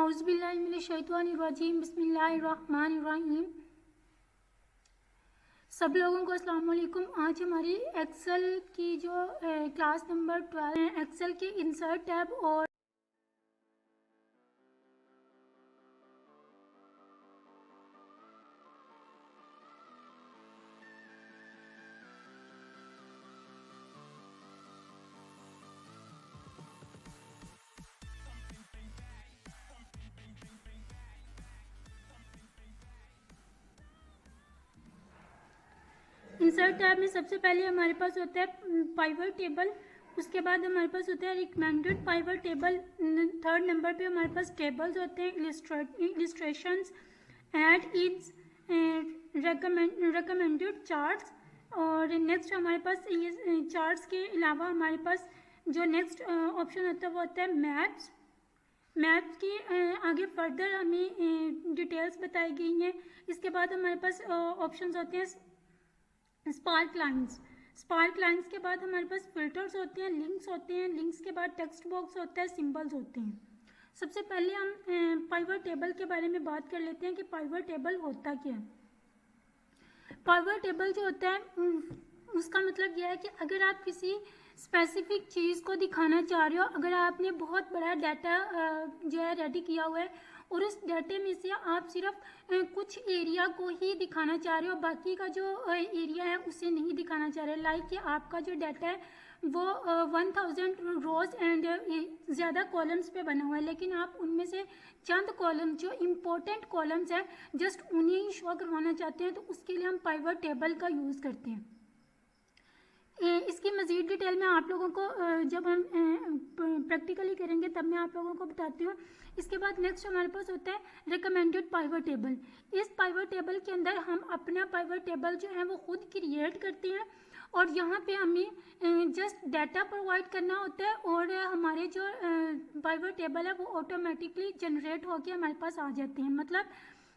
औज़ुबिल्लाहिमिनश्शैतानिर्रजीम बिस्मिल्लाहिर्रहमानिर्रहीम। सब लोगों को अस्सलाम वालेकुम। आज हमारी एक्सेल की जो क्लास नंबर 12 एक्सेल के इंसर्ट टैब और इंसर्ट टैब में सबसे पहले हमारे पास होता है पाइवट टेबल, उसके बाद हमारे पास होता है recommended pivot table. Third number पे हमारे पास टेबल्स होते हैं, illustrations, add-ins, recommended charts. और नेक्स्ट हमारे पास ये चार्ट्स के अलावा हमारे पास जो नेक्स्ट ऑप्शन होता है वो होता है मैप्स। मैप्स की आगे फर्दर हमें डिटेल्स बताई गई हैं। इसके बाद हमारे पास ऑप्शंस होते हैं स्पार्क लाइंस। स्पार्क लाइंस के बाद हमारे पास फिल्टर्स होते हैं, लिंक्स होते हैं, लिंक्स के बाद टेक्स्ट बॉक्स होता है, सिंबल्स होते हैं। सबसे पहले हम पाइवट टेबल के बारे में बात कर लेते हैं कि पाइवट टेबल होता क्या है। पाइवट टेबल जो होता है उसका मतलब यह है कि अगर आप किसी स्पेसिफिक चीज़ को दिखाना चाह रहे हो, अगर आपने बहुत बड़ा डाटा जो है रेडी किया हुआ है और उस डाटे में से आप सिर्फ कुछ एरिया को ही दिखाना चाह रहे हो, बाकी का जो एरिया है उसे नहीं दिखाना चाह रहे। लाइक कि आपका जो डाटा है वो 1000 रोज एंड ज़्यादा कॉलम्स पे बना हुआ है, लेकिन आप उनमें से चंद कॉलम जो इम्पोर्टेंट कॉलम्स हैं जस्ट उन्हें ही शो करवाना चाहते हैं, तो उसके लिए हम पाइवट टेबल का यूज़ करते हैं। इसकी मज़ीद डिटेल में आप लोगों को जब हम प्रैक्टिकली करेंगे तब मैं आप लोगों को बताती हूँ। इसके बाद नेक्स्ट हमारे पास होता है रिकमेंडेड पाइवट टेबल। इस पाइवट टेबल के अंदर हम अपना पाइवट टेबल जो है वो खुद क्रिएट करते हैं और यहाँ पे हमें जस्ट डाटा प्रोवाइड करना होता है और हमारे जो पाइवट टेबल है वो ऑटोमेटिकली जनरेट होकर हमारे पास आ जाते हैं। मतलब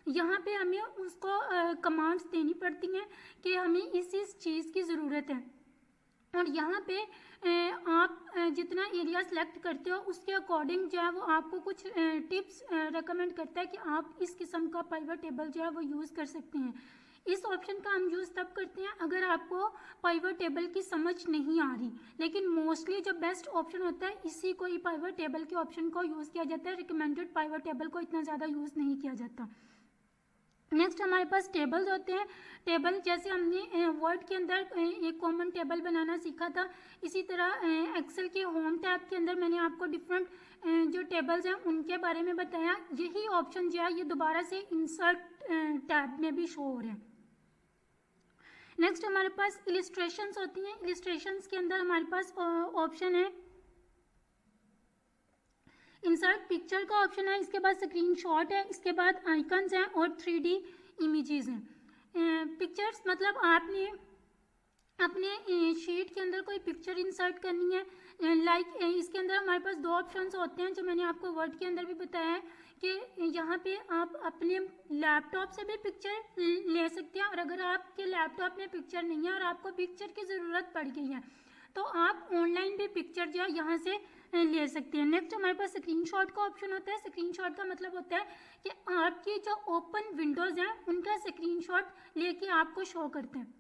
यहाँ पे हमें उसको कमांड्स देनी पड़ती हैं कि हमें इस चीज़ की ज़रूरत है, और यहाँ पे आप जितना एरिया सेलेक्ट करते हो उसके अकॉर्डिंग जो है वो आपको कुछ टिप्स रेकमेंड करता है कि आप इस किस्म का पाइवट टेबल जो है वो यूज़ कर सकते हैं। इस ऑप्शन का हम यूज़ तब करते हैं अगर आपको पाइवट टेबल की समझ नहीं आ रही, लेकिन मोस्टली जो बेस्ट ऑप्शन होता है इसी को ही पाइवट टेबल के ऑप्शन को यूज़ किया जाता है। रिकमेंडेड पाइवट टेबल को इतना ज़्यादा यूज़ नहीं किया जाता। नेक्स्ट हमारे पास टेबल्स होते हैं। टेबल जैसे हमने वर्ड के अंदर एक कॉमन टेबल बनाना सीखा था, इसी तरह एक्सेल के होम टैब के अंदर मैंने आपको डिफरेंट जो टेबल्स हैं उनके बारे में बताया। यही ऑप्शन जो है ये दोबारा से इंसर्ट टैब में भी शो हो रहे हैं। नेक्स्ट हमारे पास इलिस्ट्रेशंस होती हैं। इलिस्ट्रेशंस के अंदर हमारे पास ऑप्शन है इंसर्ट पिक्चर का ऑप्शन है, इसके बाद स्क्रीनशॉट है, इसके बाद आइकन्स हैं और 3D इमेजेस हैं। पिक्चर्स मतलब आपने अपने शीट के अंदर कोई पिक्चर इंसर्ट करनी है। लाइक इसके अंदर हमारे पास दो ऑप्शंस होते हैं जो मैंने आपको वर्ड के अंदर भी बताया है कि यहाँ पे आप अपने लैपटॉप से भी पिक्चर ले सकते हैं, और अगर आपके लैपटॉप में पिक्चर नहीं है और आपको पिक्चर की ज़रूरत पड़ गई है तो आप ऑनलाइन भी पिक्चर जो है यहाँ से ले सकते हैं। नेक्स्ट हमारे पास स्क्रीनशॉट का ऑप्शन होता है। स्क्रीनशॉट का मतलब होता है कि आपकी जो ओपन विंडोज़ हैं उनका स्क्रीनशॉट लेके आपको शो करते हैं।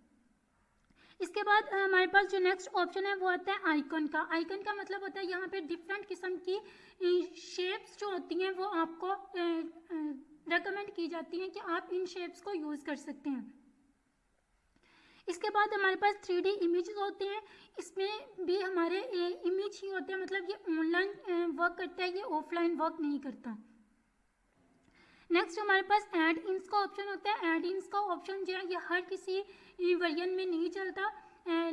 इसके बाद हमारे पास जो नेक्स्ट ऑप्शन है वो आता है आइकन का। आइकन का मतलब होता है यहाँ पे डिफरेंट किस्म की शेप्स जो होती हैं वो आपको रेकमेंड की जाती हैं कि आप इन शेप्स को यूज़ कर सकते हैं। इसके बाद हमारे पास 3D इमेजेस होते हैं। इसमें भी हमारे इमेज ही होते हैं, मतलब ये ऑनलाइन वर्क करता है, ये ऑफलाइन वर्क नहीं करता। नेक्स्ट हमारे पास एड इन्स का ऑप्शन होता है। एड इन्स का ऑप्शन जो है ये हर किसी वर्जन में नहीं चलता,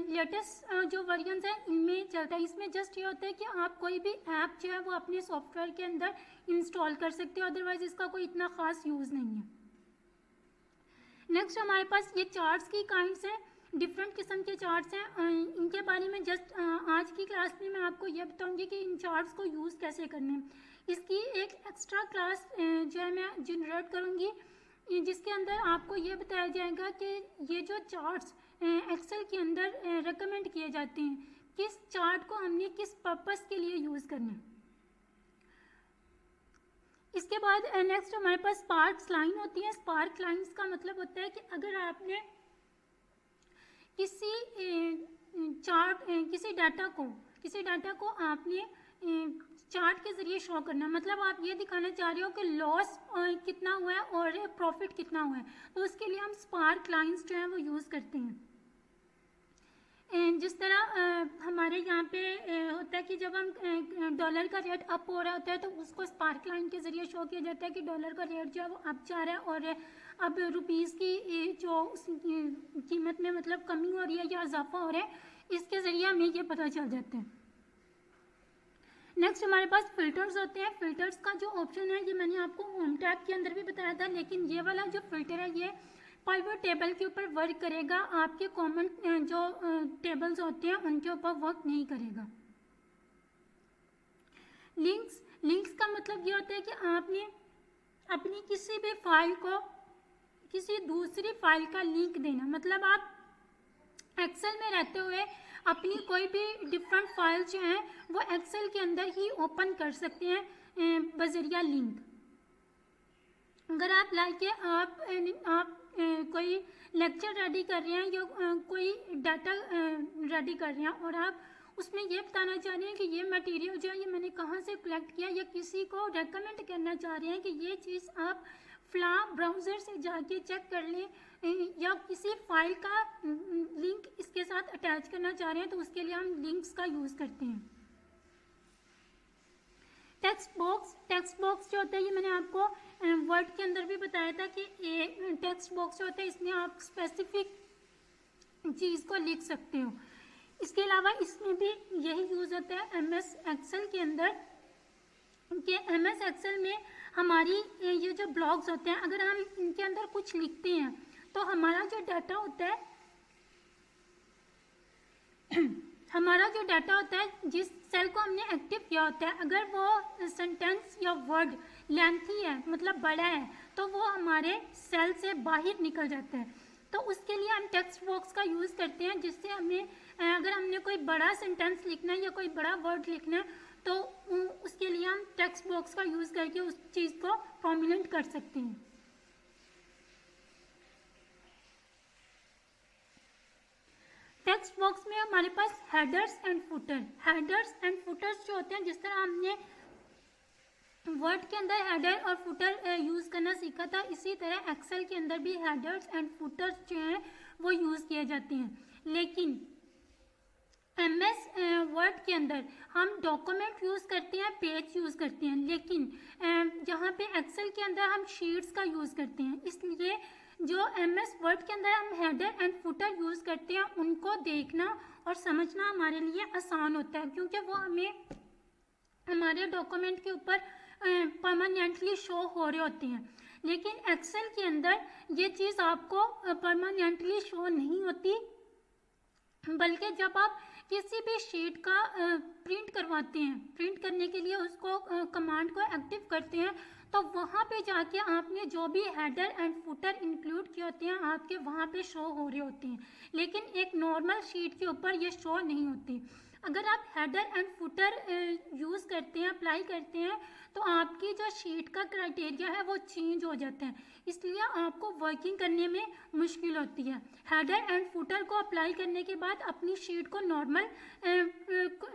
लेटेस्ट जो वर्जन है इनमें चलता है। इसमें जस्ट ये होता है कि आप कोई भी ऐप जो है वो अपने सॉफ्टवेयर के अंदर इंस्टॉल कर सकते हो, अदरवाइज इसका कोई इतना ख़ास यूज़ नहीं है। नेक्स्ट हमारे पास ये चार्ट्स की काइंड्स हैं, डिफरेंट किस्म के चार्ट्स हैं। इनके बारे में जस्ट आज की क्लास में मैं आपको ये बताऊंगी कि इन चार्ट्स को यूज़ कैसे करना है। इसकी एक एक्स्ट्रा क्लास जो है मैं जनरेट करूंगी जिसके अंदर आपको ये बताया जाएगा कि ये जो चार्ट्स एक्सेल के अंदर रेकमेंड किए जाते हैं, किस चार्ट को हमने किस पर्पस के लिए यूज़ करना है। इसके बाद नेक्स्ट हमारे पास स्पार्क्स लाइन होती है। स्पार्क लाइंस का मतलब होता है कि अगर आपने किसी डाटा को आपने चार्ट के ज़रिए शो करना, मतलब आप ये दिखाना चाह रहे हो कि लॉस कितना हुआ है और प्रॉफिट कितना हुआ है, तो उसके लिए हम स्पार्क लाइंस जो है वो यूज़ करते हैं। जिस तरह हमारे यहाँ पे होता है कि जब हम डॉलर का रेट अप हो रहा होता है तो उसको स्पार्क लाइन के ज़रिए शो किया जाता है कि डॉलर का रेट जो है वो अप जा रहा है और अब रुपीज़ की जो कीमत में मतलब कमी हो रही है या इजाफा हो रहा है, इसके ज़रिए हमें ये पता चल जाता है। नेक्स्ट हमारे पास फिल्टर्स होते हैं। फिल्टर्स का जो ऑप्शन है ये मैंने आपको होम टैब के अंदर भी बताया था, लेकिन ये वाला जो फिल्टर है ये पाइवट टेबल के ऊपर वर्क करेगा, आपके कॉमन जो टेबल्स होते हैं उनके ऊपर वर्क नहीं करेगा। लिंक्स का मतलब ये होता है कि आपने अपनी किसी भी फाइल को किसी दूसरी फाइल का लिंक देना, मतलब आप एक्सेल में रहते हुए अपनी कोई भी डिफरेंट फाइल जो हैं वो एक्सेल के अंदर ही ओपन कर सकते हैं बजरिया लिंक। अगर आप आप कोई लेक्चर रेडी कर रहे हैं या कोई डाटा रेडी कर रहे हैं और आप उसमें ये बताना चाह रहे हैं कि ये मटेरियल जो है ये मैंने कहाँ से कलेक्ट किया, या किसी को रेकमेंड करना चाह रहे हैं कि ये चीज़ आप फ्ला ब्राउज़र से जाके चेक कर लें, या किसी फाइल का लिंक इसके साथ अटैच करना चाह रहे हैं, तो उसके लिए हम लिंक्स का यूज़ करते हैं। टेक्स्ट बॉक्स जो होता है ये मैंने आपको वर्ड के अंदर भी बताया था कि टेक्स्ट बॉक्स जो होता है इसमें आप स्पेसिफिक चीज़ को लिख सकते हो। इसके अलावा इसमें भी यही यूज़ होता है एमएस एक्सेल के अंदर, कि एमएस एक्सेल में हमारी ये जो ब्लॉग्स होते हैं अगर हम इनके अंदर कुछ लिखते हैं तो हमारा जो डाटा होता है जिस सेल को हमने एक्टिव किया होता है, अगर वो सेंटेंस या वर्ड लेंथी है मतलब बड़ा है तो वो हमारे सेल से बाहर निकल जाता है। तो उसके लिए हम टेक्स्ट बॉक्स का यूज़ करते हैं, जिससे हमें अगर हमने कोई बड़ा सेंटेंस लिखना है या कोई बड़ा वर्ड लिखना है तो उसके लिए हम टेक्स्ट बॉक्स का यूज़ करके उस चीज़ को प्रोमिनेंट कर सकते हैं। टेक्स्ट बॉक्स में हमारे पास हेडर्स एंड फुटर्स जो होते हैं, जिस तरह हमने वर्ड के अंदर हेडर और फुटर यूज़ करना सीखा था, इसी तरह एक्सेल के अंदर भी हेडर्स एंड फुटर्स जो हैं वो यूज़ किए जाते हैं। लेकिन एमएस वर्ड के अंदर हम डॉक्यूमेंट यूज़ करते हैं, पेज यूज़ करते हैं, लेकिन जहाँ पे एक्सेल के अंदर हम शीट्स का यूज़ करते हैं। इसलिए जो एमएस वर्ड के अंदर हम हेडर एंड फुटर यूज़ करते हैं उनको देखना और समझना हमारे लिए आसान होता है, क्योंकि वो हमें हमारे डॉक्यूमेंट के ऊपर परमानेंटली शो हो रहे होते हैं। लेकिन एक्सेल के अंदर ये चीज़ आपको परमानेंटली शो नहीं होती, बल्कि जब आप किसी भी शीट का प्रिंट करवाते हैं, प्रिंट करने के लिए उसको कमांड को एक्टिव करते हैं, तो वहाँ पे जाके आपने जो भी हेडर एंड फुटर इंक्लूड किए होते हैं आपके वहाँ पे शो हो रहे होते हैं, लेकिन एक नॉर्मल शीट के ऊपर ये शो नहीं होती। अगर आप हेडर एंड फुटर यूज़ करते हैं, अप्लाई करते हैं, तो आपकी जो शीट का क्राइटेरिया है वो चेंज हो जाता है, इसलिए आपको वर्किंग करने में मुश्किल होती है। हेडर एंड फुटर को अप्लाई करने के बाद अपनी शीट को नॉर्मल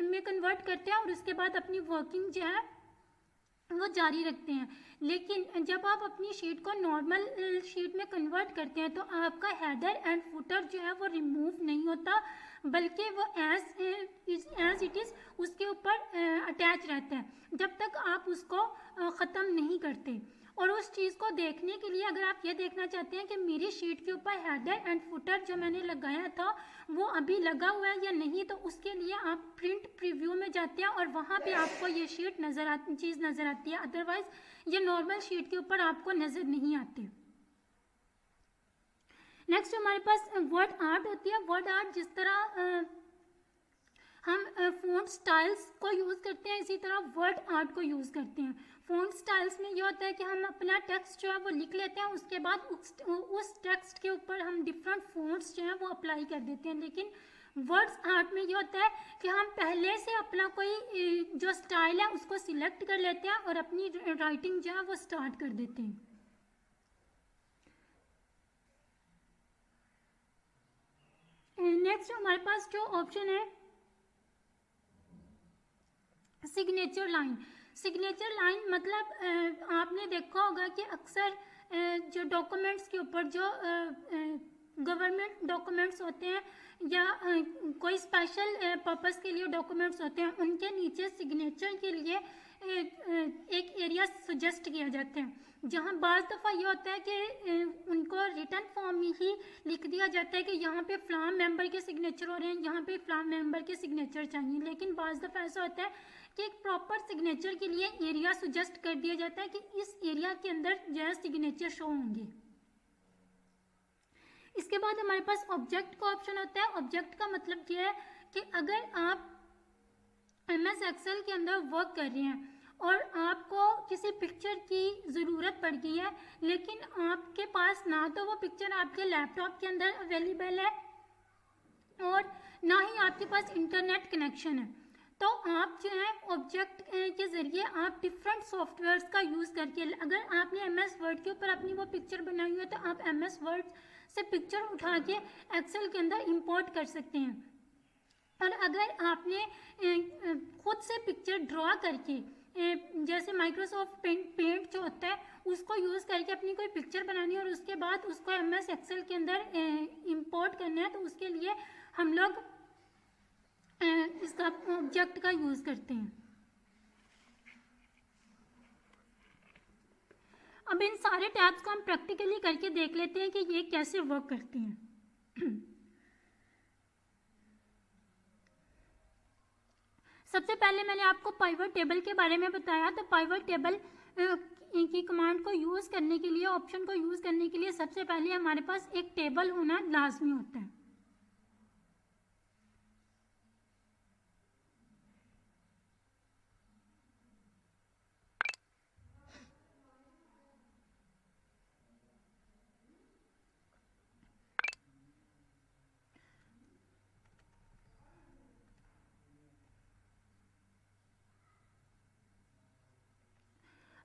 में कन्वर्ट करते हैं और उसके बाद अपनी वर्किंग जो है वो जारी रखते हैं। लेकिन जब आप अपनी शीट को नॉर्मल शीट में कन्वर्ट करते हैं तो आपका हेडर एंड फुटर जो है वो रिमूव नहीं होता, बल्कि वो एज इट इज़ उसके ऊपर अटैच रहता है जब तक आप उसको ख़त्म नहीं करते। और उस चीज़ को देखने के लिए अगर आप ये देखना चाहते हैं कि मेरी शीट के ऊपर हेडर एंड फुटर जो मैंने लगाया था वो अभी लगा हुआ है या नहीं, तो उसके लिए आप प्रिंट प्रीव्यू में जाते हैं और वहाँ पे आपको ये शीट चीज़ नज़र आती है, अदरवाइज़ ये नॉर्मल शीट के ऊपर आपको नज़र नहीं आती। नेक्स्ट हमारे पास वर्ड आर्ट होती है। वर्ड आर्ट जिस तरह हम फ़ॉन्ट स्टाइल्स को यूज़ करते हैं, इसी तरह वर्ड आर्ट को यूज़ करते हैं। फ़ॉन्ट स्टाइल्स में ये होता है कि हम अपना टेक्स्ट जो है वो लिख लेते हैं, उसके बाद उस टेक्स्ट के ऊपर हम डिफरेंट फ़ॉन्ट्स जो हैं वो अप्लाई कर देते हैं। लेकिन वर्ड्स आर्ट में ये होता है कि हम पहले से अपना कोई जो स्टाइल है उसको सिलेक्ट कर लेते हैं और अपनी राइटिंग जो है वो स्टार्ट कर देते हैं। नेक्स्ट हमारे पास जो ऑप्शन है सिग्नेचर लाइन। सिग्नेचर लाइन मतलब आपने देखा होगा कि अक्सर जो डॉक्यूमेंट्स के ऊपर जो गवर्नमेंट डॉक्यूमेंट्स होते हैं या कोई स्पेशल पर्पस के लिए डॉक्यूमेंट्स होते हैं, उनके नीचे सिग्नेचर के लिए एक एरिया सजेस्ट किया जाता है, जहाँ बाज़ दफ़ा ये होता है कि उनको रिटन फॉर्म में ही लिख दिया जाता है कि यहाँ पे फ्लाम मेंबर के सिग्नेचर हो रहे हैं, यहाँ पे फ्लाम मेंबर के सिग्नेचर चाहिए। लेकिन बाज़ दफ़ा ऐसा होता है कि एक प्रॉपर सिग्नेचर के लिए एरिया सजेस्ट कर दिया जाता है कि इस एरिया के अंदर जो है सिग्नेचर शो होंगे। इसके बाद हमारे पास ऑब्जेक्ट का ऑप्शन होता है। ऑब्जेक्ट का मतलब ये है कि अगर आप MS एक्सेल के अंदर वर्क कर रहे हैं और आपको किसी पिक्चर की ज़रूरत पड़ गई है, लेकिन आपके पास ना तो वो पिक्चर आपके लैपटॉप के अंदर अवेलेबल है और ना ही आपके पास इंटरनेट कनेक्शन है, तो आप जो है ऑब्जेक्ट के ज़रिए आप डिफरेंट सॉफ्टवेयर्स का यूज़ करके, अगर आपने MS वर्ड के ऊपर अपनी वो पिक्चर बनाई हुई है तो आप MS वर्ड से पिक्चर उठा के एक्सेल के अंदर इंपोर्ट कर सकते हैं। और अगर आपने खुद से पिक्चर ड्रॉ करके जैसे माइक्रोसॉफ्ट पेंट जो होता है उसको यूज़ करके अपनी कोई पिक्चर बनानी है और उसके बाद उसको MS एक्सेल के अंदर इंपोर्ट करना है, तो उसके लिए हम लोग इसका ऑब्जेक्ट का यूज़ करते हैं। अब इन सारे टैब्स को हम प्रैक्टिकली करके देख लेते हैं कि ये कैसे वर्क करते हैं। सबसे पहले मैंने आपको पाइवट टेबल के बारे में बताया, तो पाइवट टेबल की कमांड को यूज़ करने के लिए, ऑप्शन को यूज़ करने के लिए सबसे पहले हमारे पास एक टेबल होना लाजमी होता है।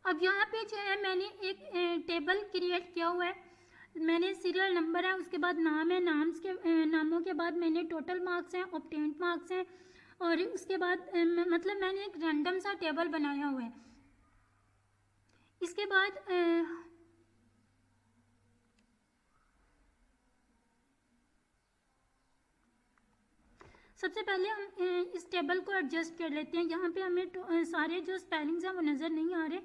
अब यहाँ पे जो है मैंने एक टेबल क्रिएट किया हुआ है। मैंने सीरियल नंबर है, उसके बाद नाम है, नामों के बाद मैंने टोटल मार्क्स हैं, ऑब्टेन्ड मार्क्स हैं, और उसके बाद मतलब मैंने एक रैंडम सा टेबल बनाया हुआ है। इसके बाद सबसे पहले हम इस टेबल को एडजस्ट कर लेते हैं। यहाँ पे हमें सारे जो स्पेलिंग्स हैं वो नज़र नहीं आ रहे,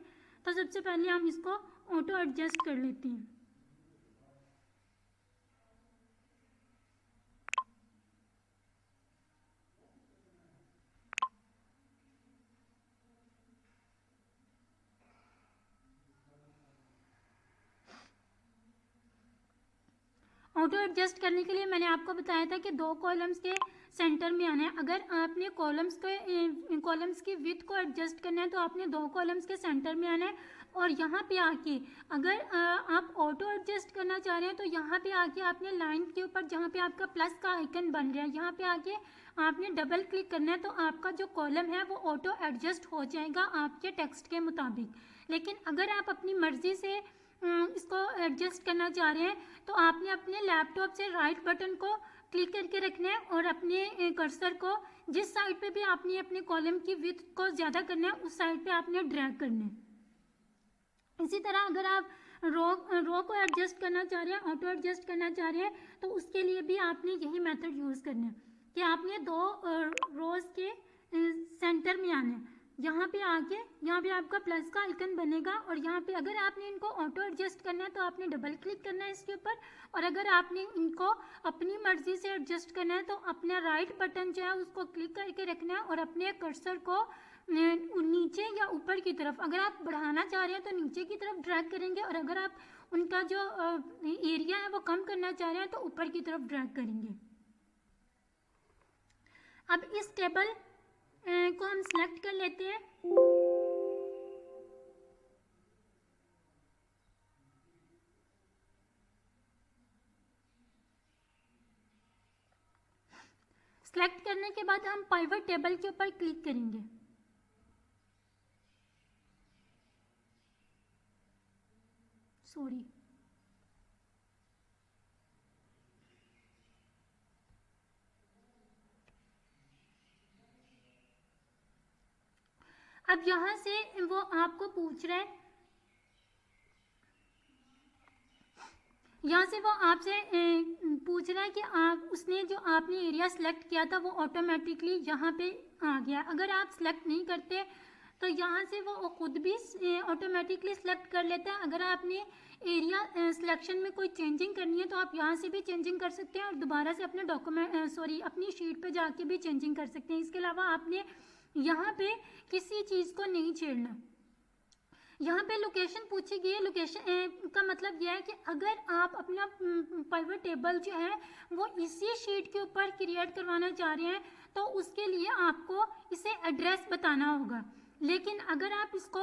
तो सबसे पहले हम इसको ऑटो एडजस्ट कर लेते हैं। ऑटो एडजस्ट करने के लिए मैंने आपको बताया था कि 2 कॉलम्स के सेंटर में आना है। अगर आपने कॉलम्स की विड्थ को एडजस्ट करना है तो आपने 2 कॉलम्स के सेंटर में आना है, और यहाँ पे आके अगर आप ऑटो एडजस्ट करना चाह रहे हैं तो यहाँ पे आके आपने लाइन के ऊपर जहाँ पे आपका प्लस का आइकन बन रहा है, यहाँ पे आके आपने डबल क्लिक करना है, तो आपका जो कॉलम है वो ऑटो एडजस्ट हो जाएगा आपके टेक्स्ट के मुताबिक। लेकिन अगर आप अपनी मर्ज़ी से इसको एडजस्ट करना चाह रहे हैं तो आपने अपने लैपटॉप से राइट बटन को क्लिक करके रखना है और अपने कर्सर को जिस साइड पे भी आपने अपने कॉलम की विड्थ को ज़्यादा करना है उस साइड पे आपने ड्रैग करना है। इसी तरह अगर आप रो को एडजस्ट करना चाह रहे हैं, ऑटो एडजस्ट करना चाह रहे हैं, तो उसके लिए भी आपने यही मेथड यूज़ करना है कि आपने 2 रोज़ के सेंटर में आना है। यहाँ पे आके यहाँ पे आपका प्लस का आइकन बनेगा, और यहाँ पे अगर आपने इनको ऑटो एडजस्ट करना है तो आपने डबल क्लिक करना है इसके ऊपर, और अगर आपने इनको अपनी मर्ज़ी से एडजस्ट करना है तो अपना राइट बटन जो है उसको क्लिक करके रखना है और अपने कर्सर को नीचे या ऊपर की तरफ, अगर आप बढ़ाना चाह रहे हैं तो नीचे की तरफ ड्रैग करेंगे, और अगर आप उनका जो एरिया है वो कम करना चाह रहे हैं तो ऊपर की तरफ ड्रैग करेंगे। अब इस टेबल को हम सिलेक्ट कर लेते हैं। सिलेक्ट करने के बाद हम पाइवट टेबल के ऊपर क्लिक करेंगे। सॉरी, अब यहाँ से वो आपको पूछ रहा है, यहाँ से वो आपसे पूछ रहा है कि आप उसने जो आपने एरिया सेलेक्ट किया था वो ऑटोमेटिकली यहाँ पे आ गया। अगर आप सेलेक्ट नहीं करते तो यहाँ से वो खुद भी ऑटोमेटिकली सेलेक्ट कर लेता है। अगर आपने एरिया सिलेक्शन में कोई चेंजिंग करनी है तो आप यहाँ से भी चेंजिंग कर सकते हैं और दोबारा से अपने अपनी शीट पे जाके भी चेंजिंग कर सकते हैं। इसके अलावा आपने यहाँ पे किसी चीज़ को नहीं छेड़ना। यहाँ पे लोकेशन पूछी गई है। लोकेशन का मतलब यह है कि अगर आप अपना पाइवट टेबल जो है वो इसी शीट के ऊपर क्रिएट करवाना चाह रहे हैं तो उसके लिए आपको इसे एड्रेस बताना होगा। लेकिन अगर आप इसको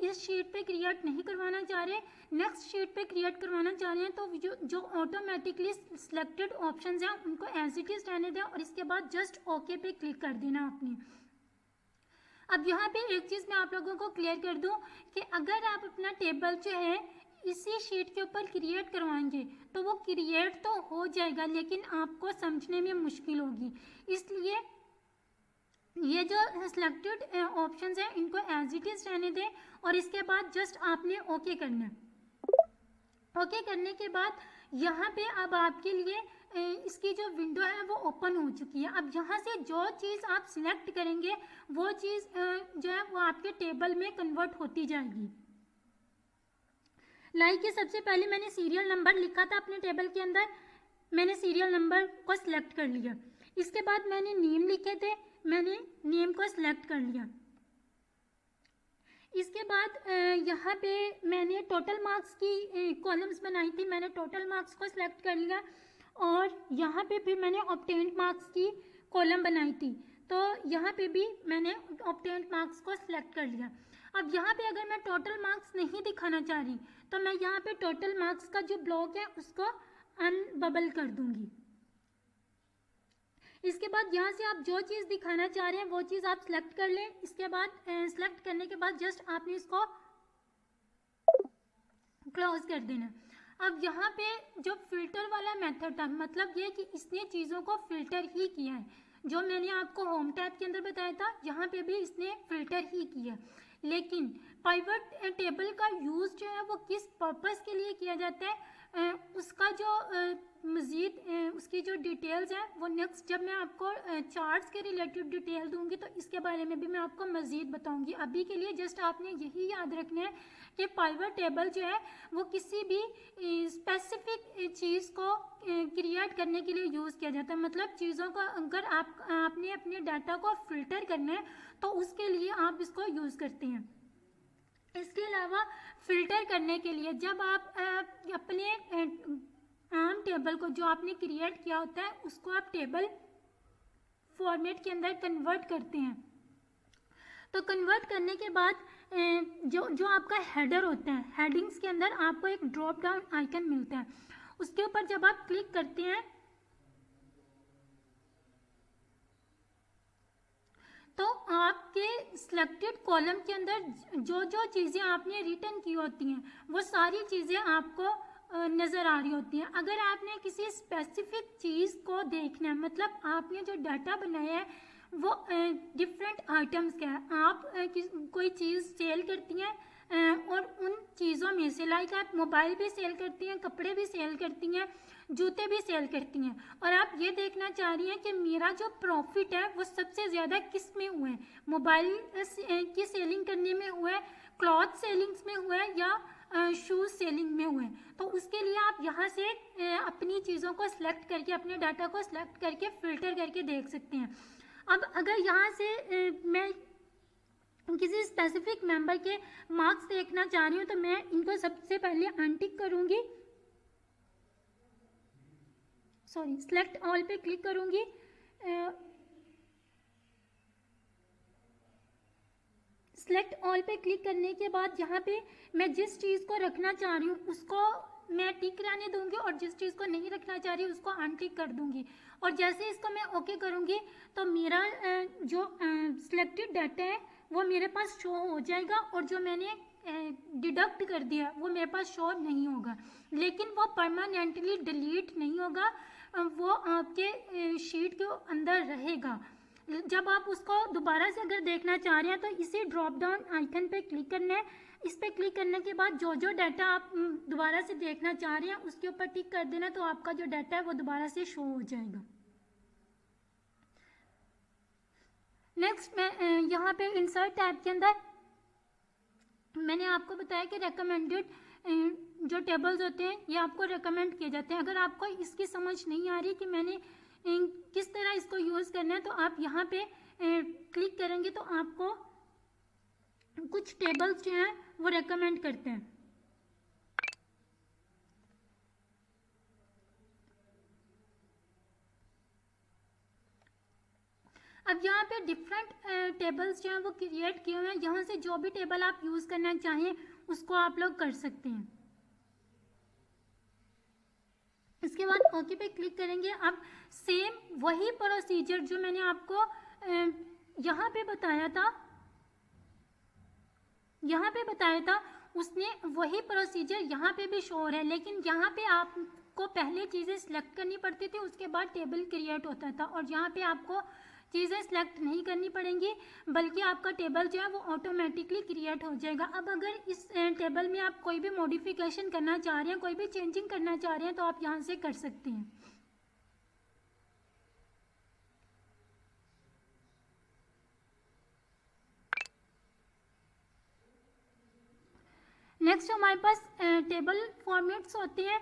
इस शीट पे क्रिएट नहीं करवाना चाह रहे, नेक्स्ट शीट पे क्रिएट करवाना चाह रहे हैं, तो जो ऑटोमेटिकली सिलेक्टेड ऑप्शंस हैं उनको एज इट इज रहने दें और इसके बाद जस्ट ओके पे क्लिक कर देना आपने। अब यहाँ पे एक चीज़ मैं आप लोगों को क्लियर कर दूँ कि अगर आप अपना टेबल जो है इसी शीट के ऊपर क्रिएट करवाएंगे तो वो क्रिएट तो हो जाएगा लेकिन आपको समझने में मुश्किल होगी। इसलिए ये जो सिलेक्टेड ऑप्शंस हैं इनको एज इट इज रहने दें और इसके बाद जस्ट आपने ओके करना है। ओके करने के बाद यहाँ पे अब आपके लिए इसकी जो विंडो है वो ओपन हो चुकी है। अब यहाँ से जो चीज़ आप सिलेक्ट करेंगे वो चीज़ जो है वो आपके टेबल में कन्वर्ट होती जाएगी। लाइक कि सबसे पहले मैंने सीरियल नंबर लिखा था अपने टेबल के अंदर, मैंने सीरियल नंबर को सिलेक्ट कर लिया। इसके बाद मैंने नेम लिखे थे, मैंने नेम को सिलेक्ट कर लिया। इसके बाद यहाँ पे मैंने टोटल मार्क्स की कॉलम्स बनाई थी, मैंने टोटल मार्क्स को सिलेक्ट कर लिया और यहाँ पे फिर मैंने ऑब्टेन्ड मार्क्स की कॉलम बनाई थी, तो यहाँ पे भी मैंने ऑब्टेन्ड मार्क्स को सिलेक्ट कर लिया। अब यहाँ पे अगर मैं टोटल मार्क्स नहीं दिखाना चाह रही तो मैं यहाँ पे टोटल मार्क्स का जो ब्लॉक है उसको अनबबल कर दूंगी। इसके बाद यहाँ से आप जो चीज़ दिखाना चाह रहे हैं वो चीज़ आप सिलेक्ट कर लें। इसके बाद सिलेक्ट करने के बाद जस्ट आपने इसको क्लोज कर देना। अब यहाँ पे जो फिल्टर वाला मेथड था, मतलब ये कि इसने चीज़ों को फिल्टर ही किया है। जो मैंने आपको होम टैब के अंदर बताया था यहाँ पे भी इसने फिल्टर ही किया। लेकिन पाइवट टेबल का यूज़ जो है वो किस पर्पस के लिए किया जाता है, उसका जो मज़ीद उसकी जो डिटेल्स हैं वो नेक्स्ट जब मैं आपको चार्ट्स के रिलेटेड डिटेल दूंगी तो इसके बारे में भी मैं आपको मज़ीद बताऊंगी। अभी के लिए जस्ट आपने यही याद रखना है कि पाइवट टेबल जो है वो किसी भी स्पेसिफिक चीज़ को क्रिएट करने के लिए यूज़ किया जाता है। मतलब चीज़ों का अगर आपने अपने डाटा को फिल्टर करना है तो उसके लिए आप इसको यूज़ करते हैं। इसके अलावा फिल्टर करने के लिए जब आप अपने आम टेबल को जो आपने क्रिएट किया होता है उसको आप टेबल फॉर्मेट के अंदर कन्वर्ट करते हैं, तो कन्वर्ट करने के बाद जो आपका हेडर होता है, हेडिंग्स के अंदर आपको एक ड्रॉप डाउन आइकन मिलता है, उसके ऊपर जब आप क्लिक करते हैं तो आपके सिलेक्टेड कॉलम के अंदर जो जो चीज़ें आपने रिटर्न की होती हैं वो सारी चीज़ें आपको नज़र आ रही होती हैं। अगर आपने किसी स्पेसिफिक चीज़ को देखना है, मतलब आपने जो डाटा बनाया है वो डिफरेंट आइटम्स का है, आप कोई चीज़ सेल करती हैं और उन चीज़ों में से लाइक आप मोबाइल भी सेल करती हैं, कपड़े भी सेल करती हैं, जूते भी सेल करती हैं और आप ये देखना चाह रही हैं कि मेरा जो प्रॉफिट है वो सबसे ज़्यादा किस में हुआ है, मोबाइल की सेलिंग करने में हुआ है, क्लॉथ सेलिंग्स में हुआ है या शूज़ सेलिंग में हुए। तो उसके लिए आप यहाँ से अपनी चीज़ों को सिलेक्ट करके, अपने डाटा को सिलेक्ट करके फ़िल्टर करके देख सकते हैं। अब अगर यहाँ से मैं किसी स्पेसिफिक मेंबर के मार्क्स देखना चाह रही हूँ तो मैं इनको सबसे पहले अनटिक करूँगी, सिलेक्ट ऑल पे क्लिक करूँगी सेलेक्ट ऑल पे क्लिक करने के बाद यहाँ पे मैं जिस चीज़ को रखना चाह रही हूँ उसको मैं टिक रहने दूंगी और जिस चीज़ को नहीं रखना चाह रही उसको अनटिक कर दूंगी। और जैसे इसको मैं ओके करूँगी तो मेरा जो सिलेक्टेड डाटा है वो मेरे पास शो हो जाएगा और जो मैंने डिडक्ट कर दिया वो मेरे पास शो नहीं होगा, लेकिन वो परमानेंटली डिलीट नहीं होगा, वो आपके शीट के अंदर रहेगा। जब आप उसको दोबारा से अगर देखना चाह रहे हैं तो इसी ड्रॉप डाउन आइकन पे क्लिक करना है। इस पे क्लिक करने के बाद जो जो डाटा आप दोबारा से देखना चाह रहे हैं उसके ऊपर टिक कर देना, तो आपका जो डाटा है वो दोबारा से शो हो जाएगा। नेक्स्ट मैं यहाँ पे इंसर्ट टैब के अंदर मैंने आपको बताया कि रेकमेंडेड जो टेबल्स होते हैं ये आपको रेकमेंड किए जाते हैं। अगर आपको इसकी समझ नहीं आ रही कि मैंने किस तरह इसको यूज़ करना है तो आप यहाँ पे क्लिक करेंगे तो आपको कुछ टेबल्स जो हैं वो रेकमेंड करते हैं। अब यहाँ पे डिफरेंट टेबल्स जो हैं वो क्रिएट किए हुए हैं। यहाँ से जो भी टेबल आप यूज़ करना चाहें उसको आप लोग कर सकते हैं। इसके बाद ओके पे क्लिक करेंगे। अब सेम वही प्रोसीजर जो मैंने आपको यहाँ पे बताया था उसने वही प्रोसीजर यहाँ पे भी शो हो रहा है, लेकिन यहाँ पे आपको पहले चीज़ें सिलेक्ट करनी पड़ती थी, उसके बाद टेबल क्रिएट होता था। और यहाँ पे आपको चीज़ें सिलेक्ट नहीं करनी पड़ेंगी बल्कि आपका टेबल जो है वो ऑटोमेटिकली क्रिएट हो जाएगा। अब अगर इस टेबल में आप कोई भी मॉडिफिकेशन करना चाह रहे हैं, कोई भी चेंजिंग करना चाह रहे हैं तो आप यहाँ से कर सकते हैं। नेक्स्ट हमारे पास टेबल फॉर्मेट्स होते हैं।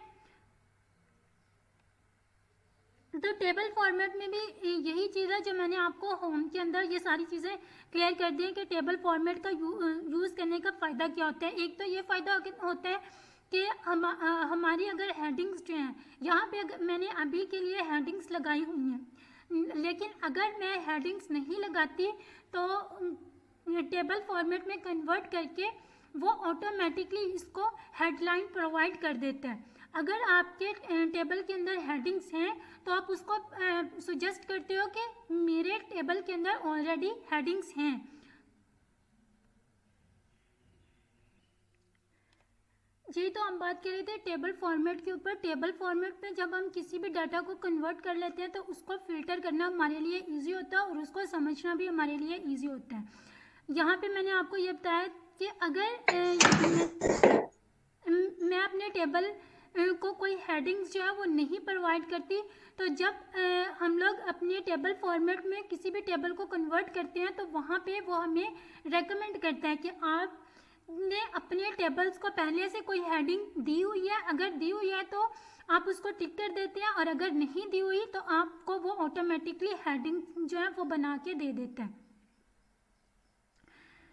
तो टेबल फॉर्मेट में भी यही चीज़ है जो मैंने आपको होम के अंदर ये सारी चीज़ें क्लियर कर दी हैं कि टेबल फॉर्मेट का यूज़ करने का फ़ायदा क्या होता है। एक तो ये फ़ायदा होता है कि हमारी अगर हेडिंग्स जो हैं यहाँ पे मैंने अभी के लिए हेडिंग्स लगाई हुई हैं, लेकिन अगर मैं हेडिंग्स नहीं लगाती तो टेबल फॉर्मेट में कन्वर्ट करके वो ऑटोमेटिकली इसको हेडलाइन प्रोवाइड कर देता है। अगर आपके टेबल के अंदर हेडिंग्स हैं तो आप उसको सुजेस्ट करते हो कि मेरे टेबल के अंदर ऑलरेडी हेडिंग्स हैं। जी, तो हम बात कर रहे थे टेबल फॉर्मेट के ऊपर। टेबल फॉर्मेट में जब हम किसी भी डाटा को कन्वर्ट कर लेते हैं तो उसको फिल्टर करना हमारे लिए इजी होता है और उसको समझना भी हमारे लिए इजी होता है। यहाँ पे मैंने आपको ये बताया कि अगर मैं अपने टेबल को कोई हेडिंग्स जो है वो नहीं प्रोवाइड करती तो जब हम लोग अपने टेबल फॉर्मेट में किसी भी टेबल को कन्वर्ट करते हैं तो वहाँ पे वो हमें रेकमेंड करता है कि आपने अपने टेबल्स को पहले से कोई हेडिंग दी हुई है, अगर दी हुई है तो आप उसको टिक कर देते हैं और अगर नहीं दी हुई तो आपको वो ऑटोमेटिकली हेडिंग जो है वो बना के दे देता है।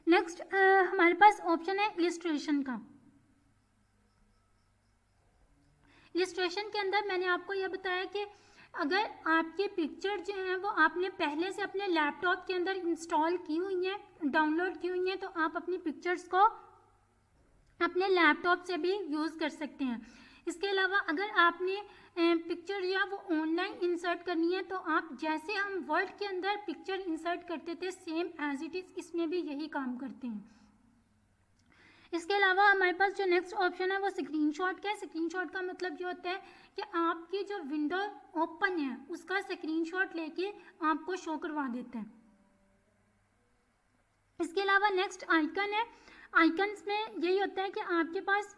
नेक्स्ट हमारे पास ऑप्शन है इलिस्ट्रेशन का। इलिस्ट्रेशन के अंदर मैंने आपको यह बताया कि अगर आपकी पिक्चर जो है वो आपने पहले से अपने लैपटॉप के अंदर इंस्टॉल की हुई है, डाउनलोड की हुई है, तो आप अपनी पिक्चर्स को अपने लैपटॉप से भी यूज़ कर सकते हैं। इसके अलावा अगर आपने पिक्चर जो है वो ऑनलाइन इंसर्ट करनी है तो आप जैसे हम वर्ड के अंदर पिक्चर इंसर्ट करते थे सेम एज इट इज़ इसमें भी यही काम करते हैं। इसके अलावा हमारे पास जो नेक्स्ट ऑप्शन है वो स्क्रीनशॉट का है। स्क्रीनशॉट का मतलब ये होता है कि आपकी जो विंडो ओपन है उसका स्क्रीनशॉट लेके आपको शो करवा देता है। इसके अलावा नेक्स्ट आइकन है। आइकन्स में यही होता है कि आपके पास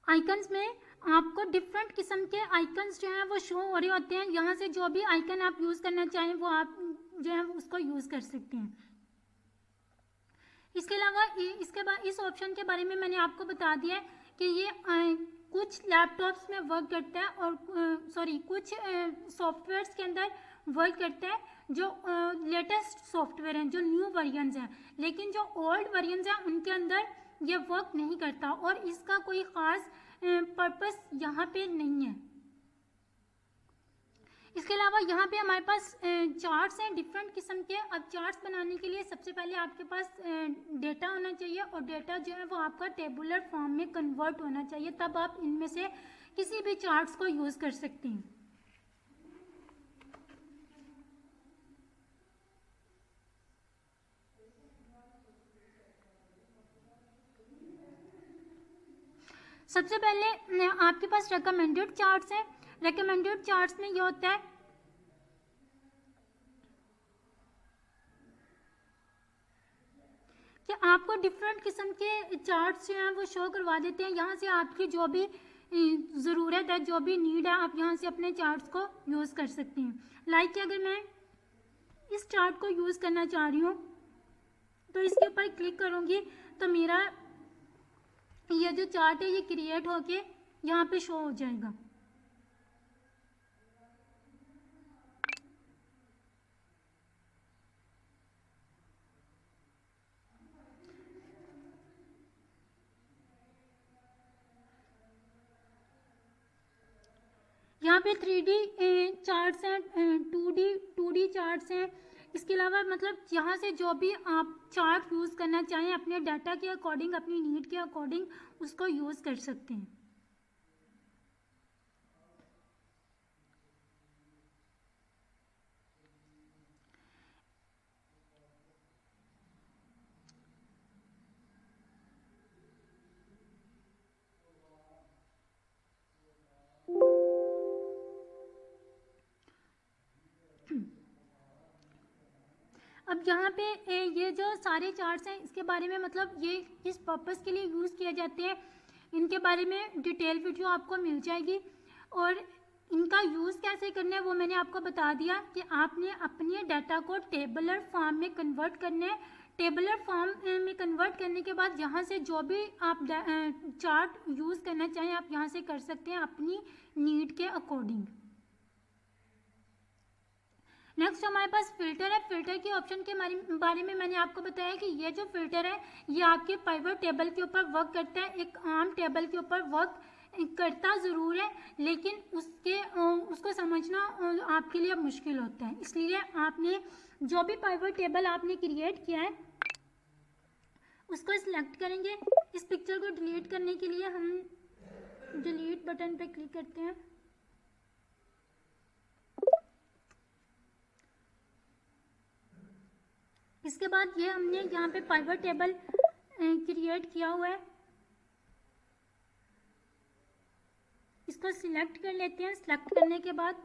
आइकन्स में आपको डिफरेंट किस्म के आइकन्स जो हैं वो शो हो रहे होते हैं। यहाँ से जो भी आइकन आप यूज़ करना चाहें वो आप जो है उसको यूज़ कर सकते हैं। इसके अलावा इसके बाद इस ऑप्शन के बारे में मैंने आपको बता दिया है कि ये कुछ लैपटॉप्स में वर्क करता है और कुछ सॉफ्टवेयर्स के अंदर वर्क करता है जो लेटेस्ट सॉफ्टवेयर हैं, जो न्यू वर्जन्स हैं, लेकिन जो ओल्ड वर्जन्स हैं उनके अंदर ये वर्क नहीं करता और इसका कोई ख़ास पर्पस यहाँ पे नहीं है। इसके अलावा यहाँ पे हमारे पास चार्ट्स हैं डिफरेंट किस्म के। अब चार्ट्स बनाने के लिए सबसे पहले आपके पास डेटा होना चाहिए, और डेटा जो है वो आपका टेबुलर फॉर्म में कन्वर्ट होना चाहिए, तब आप इनमें से किसी भी चार्ट्स को यूज़ कर सकते हैं। सबसे पहले आपके पास रेकमेंडेड चार्ट्स हैं। रेकमेंडेड चार्ट्स में ये होता है कि आपको डिफरेंट किस्म के चार्ट्स जो हैं वो शो करवा देते हैं। यहाँ से आपकी जो भी ज़रूरत है, जो भी नीड है, आप यहाँ से अपने चार्ट्स को यूज़ कर सकते हैं। लाइक अगर मैं इस चार्ट को यूज़ करना चाह रही हूँ तो इसके ऊपर क्लिक करूँगी तो मेरा ये जो चार्ट है ये क्रिएट होके यहाँ पे शो हो जाएगा। यहाँ पे 3D चार्ट्स हैं, 2D चार्ट्स हैं। इसके अलावा मतलब यहाँ से जो भी आप चार्ट यूज़ करना चाहें अपने डाटा के अकॉर्डिंग, अपनी नीड के अकॉर्डिंग उसको यूज़ कर सकते हैं। अब यहाँ पे ये जो सारे चार्ट्स हैं इसके बारे में मतलब ये किस पर्पस के लिए यूज़ किए जाते हैं इनके बारे में डिटेल वीडियो आपको मिल जाएगी, और इनका यूज़ कैसे करना है वो मैंने आपको बता दिया कि आपने अपने डाटा को टेबुलर फॉर्म में कन्वर्ट करना है। टेबुलर फॉर्म में कन्वर्ट करने के बाद यहाँ से जो भी आप चार्ट यूज़ करना चाहें आप यहाँ से कर सकते हैं अपनी नीड के अकॉर्डिंग। नेक्स्ट हमारे पास फिल्टर है। फिल्टर के ऑप्शन के बारे में मैंने आपको बताया कि ये जो फिल्टर है ये आपके पाइवट टेबल के ऊपर वर्क करता है। एक आम टेबल के ऊपर वर्क करता ज़रूर है, लेकिन उसको समझना आपके लिए मुश्किल होता है। इसलिए आपने जो भी पाइवट टेबल आपने क्रिएट किया है उसको सिलेक्ट करेंगे। इस पिक्चर को डिलीट करने के लिए हम डिलीट बटन पे क्लिक करते हैं। इसके बाद ये हमने यहाँ पे पाइवट टेबल क्रिएट किया हुआ है, इसको सिलेक्ट कर लेते हैं। सिलेक्ट करने के बाद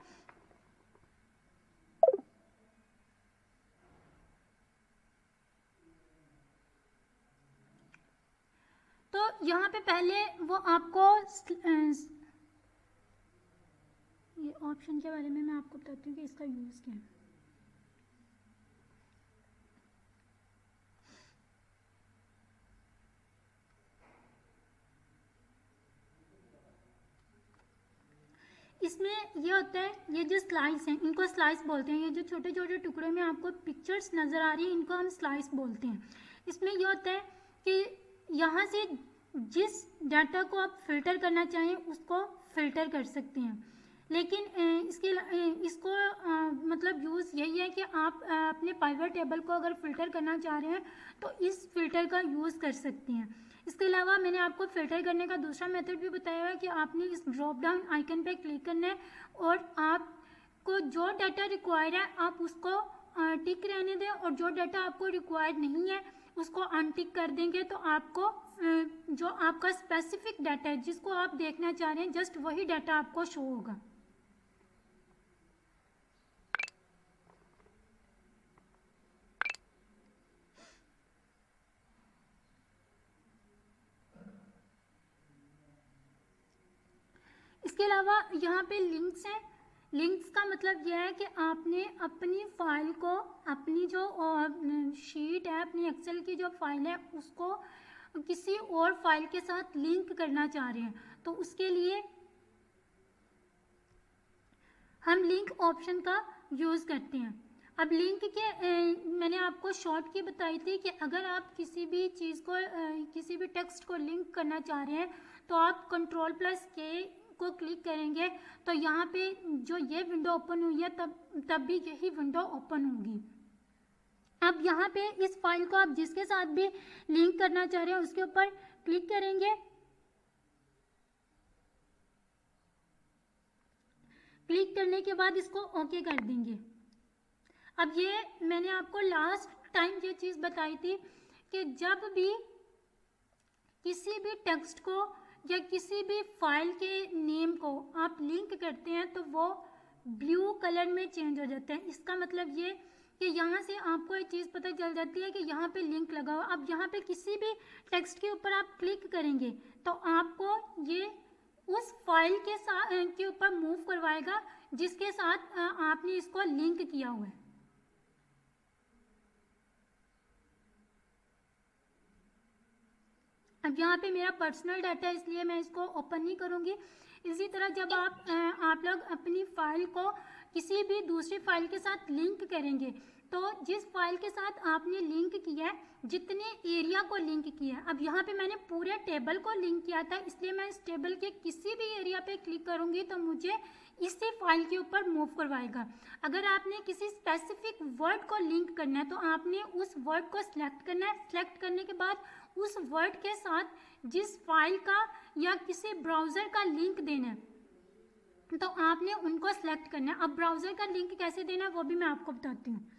तो यहाँ पे पहले वो आपको ये ऑप्शन के बारे में मैं आपको बताती हूँ कि इसका यूज़ क्या है। इसमें ये होता है, ये जो स्लाइस हैं इनको स्लाइस बोलते हैं। ये जो छोटे छोटे टुकड़ों में आपको पिक्चर्स नज़र आ रही है इनको हम स्लाइस बोलते हैं। इसमें ये होता है कि यहाँ से जिस डाटा को आप फिल्टर करना चाहें उसको फिल्टर कर सकते हैं, लेकिन इसको मतलब यूज़ यही है कि आप अपने पाइवट टेबल को अगर फ़िल्टर करना चाह रहे हैं तो इस फिल्टर का यूज़ कर सकते हैं। इसके अलावा मैंने आपको फ़िल्टर करने का दूसरा मेथड भी बताया है कि आपने इस ड्रॉप डाउन आइकन पे क्लिक करना है और आपको जो डाटा रिक्वायर्ड है आप उसको टिक रहने दें, और जो डाटा आपको रिक्वायर्ड नहीं है उसको अनटिक कर देंगे तो आपको जो आपका स्पेसिफिक डाटा है जिसको आप देखना चाह रहे हैं जस्ट वही डाटा आपको शो होगा। इसके अलावा यहाँ पे लिंक्स हैं। लिंक्स का मतलब यह है कि आपने अपनी फाइल को, अपनी जो शीट है, अपनी एक्सेल की जो फाइल है उसको किसी और फाइल के साथ लिंक करना चाह रहे हैं तो उसके लिए हम लिंक ऑप्शन का यूज़ करते हैं। अब लिंक के मैंने आपको शॉर्ट की बताई थी कि अगर आप किसी भी चीज़ को किसी भी टेक्स्ट को लिंक करना चाह रहे हैं तो आप Ctrl+K को क्लिक करेंगे तो यहाँ पे जो ये विंडो ओपन हुई है तब भी यही विंडो ओपन होगी। अब यहाँ पे इस फाइल को आप जिसके साथ भी लिंक करना चाह रहे हैं उसके ऊपर क्लिक करेंगे। क्लिक करने के बाद इसको ओके कर देंगे। अब ये मैंने आपको लास्ट टाइम ये चीज़ बताई थी कि जब भी किसी भी टेक्स्ट को या किसी भी फाइल के नेम को आप लिंक करते हैं तो वो ब्लू कलर में चेंज हो जाता है। इसका मतलब ये कि यहाँ से आपको एक चीज़ पता चल जाती है कि यहाँ पे लिंक लगा हुआ। अब यहाँ पे किसी भी टेक्स्ट के ऊपर आप क्लिक करेंगे तो आपको ये उस फाइल के साथ के ऊपर मूव करवाएगा जिसके साथ आपने इसको लिंक किया हुआ है। अब यहाँ पे मेरा पर्सनल डाटा है इसलिए मैं इसको ओपन नहीं करूँगी। इसी तरह जब आप लोग अपनी फाइल को किसी भी दूसरी फाइल के साथ लिंक करेंगे तो जिस फाइल के साथ आपने लिंक किया है, जितने एरिया को लिंक किया है, अब यहाँ पे मैंने पूरे टेबल को लिंक किया था इसलिए मैं इस टेबल के किसी भी एरिया पे क्लिक करूँगी तो मुझे इसी फाइल के ऊपर मूव करवाएगा। अगर आपने किसी स्पेसिफिक वर्ड को लिंक करना है तो आपने उस वर्ड को सिलेक्ट करना है। सिलेक्ट करने के बाद उस वर्ड के साथ जिस फाइल का या किसी ब्राउज़र का लिंक देना है तो आपने उनको सेलेक्ट करना है। अब ब्राउज़र का लिंक कैसे देना है वो भी मैं आपको बताती हूँ।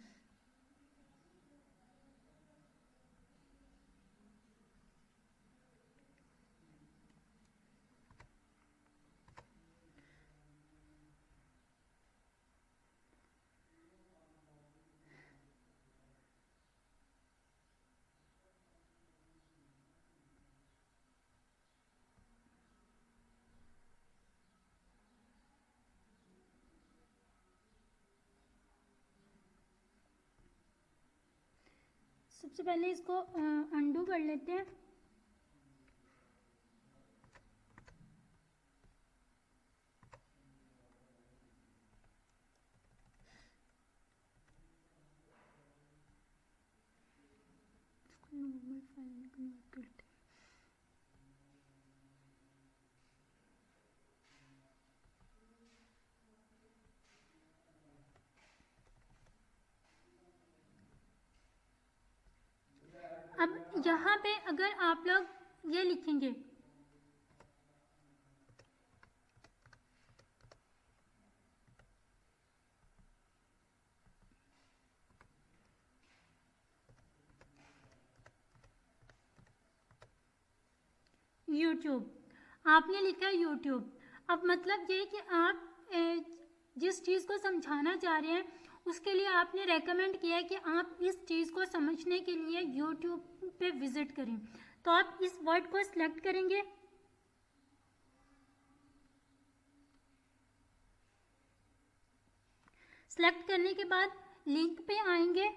सबसे पहले इसको अंडू कर लेते हैं। नॉर्मल फाइल में कन्वर्ट करते हैं। अब यहाँ पे अगर आप लोग ये लिखेंगे यूट्यूब, आपने लिखा है यूट्यूब। अब मतलब ये कि आप जिस चीज़ को समझाना चाह रहे हैं उसके लिए आपने रेकमेंड किया है कि आप इस चीज़ को समझने के लिए यूट्यूब पे विज़िट करें। तो आप इस वर्ड को सिलेक्ट करेंगे। सिलेक्ट करने के बाद लिंक पे आएंगे।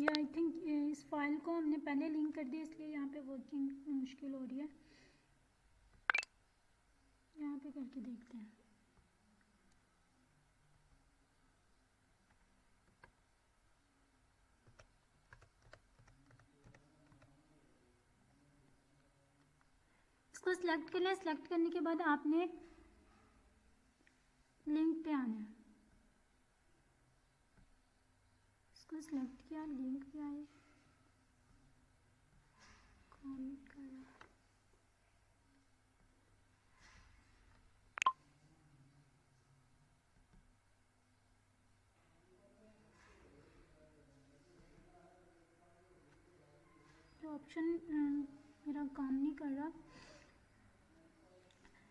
आई थिंक इस फाइल को हमने पहले लिंक कर दिया इसलिए यहाँ पे वर्किंग मुश्किल हो रही है। यहाँ पे करके देखते हैं। इसको सिलेक्ट करना है। सिलेक्ट करने के बाद आपने लिंक पे आना है। इसको सिलेक्ट किया, लिंक पे आए, कमेंट करा, तो ऑप्शन मेरा काम नहीं कर रहा।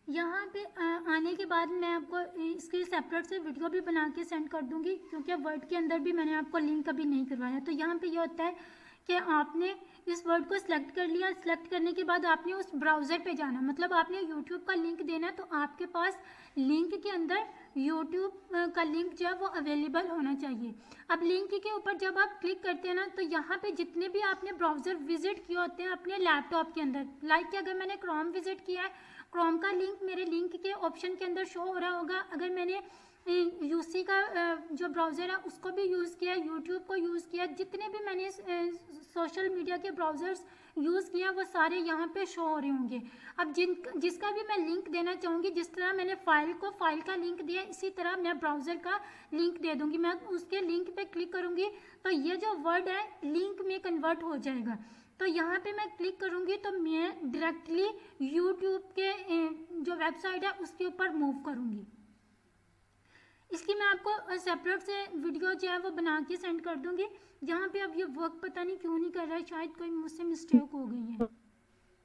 यहाँ पे आने के बाद मैं आपको इसकी सेपरेट से वीडियो भी बना के सेंड कर दूँगी क्योंकि वर्ड के अंदर भी मैंने आपको लिंक कभी नहीं करवाया। तो यहाँ पे ये होता है कि आपने इस वर्ड को सिलेक्ट कर लिया। सिलेक्ट करने के बाद आपने उस ब्राउज़र पे जाना, मतलब आपने यूट्यूब का लिंक देना, तो आपके पास लिंक के अंदर यूट्यूब का लिंक जो है वो अवेलेबल होना चाहिए। अब लिंक के ऊपर जब आप क्लिक करते हैं ना, तो यहाँ पे जितने भी आपने ब्राउज़र विजिट किए होते हैं अपने लैपटॉप के अंदर, लाइक कि अगर मैंने क्रोम विजिट किया है, क्रोम का लिंक मेरे लिंक के ऑप्शन के अंदर शो हो रहा होगा। अगर मैंने यूसी का जो ब्राउज़र है उसको भी यूज़ किया, यूट्यूब को यूज़ किया, जितने भी मैंने सोशल मीडिया के ब्राउज़र्स यूज़ किया वो सारे यहाँ पे शो हो रहे होंगे। अब जिसका भी मैं लिंक देना चाहूँगी, जिस तरह मैंने फाइल का लिंक दिया, इसी तरह मैं ब्राउज़र का लिंक दे दूँगी। मैं उसके लिंक पे क्लिक करूँगी तो ये जो वर्ड है लिंक में कन्वर्ट हो जाएगा। तो यहाँ पे मैं क्लिक करूँगी तो मैं डायरेक्टली यूट्यूब के जो वेबसाइट है उसके ऊपर मूव करूँगी। इसकी मैं आपको सेपरेट से वीडियो जो है वो बना के सेंड कर दूँगी। यहाँ पे अब ये वर्क पता नहीं क्यों नहीं कर रहा है, शायद कोई मुझसे मिस्टेक हो गई है।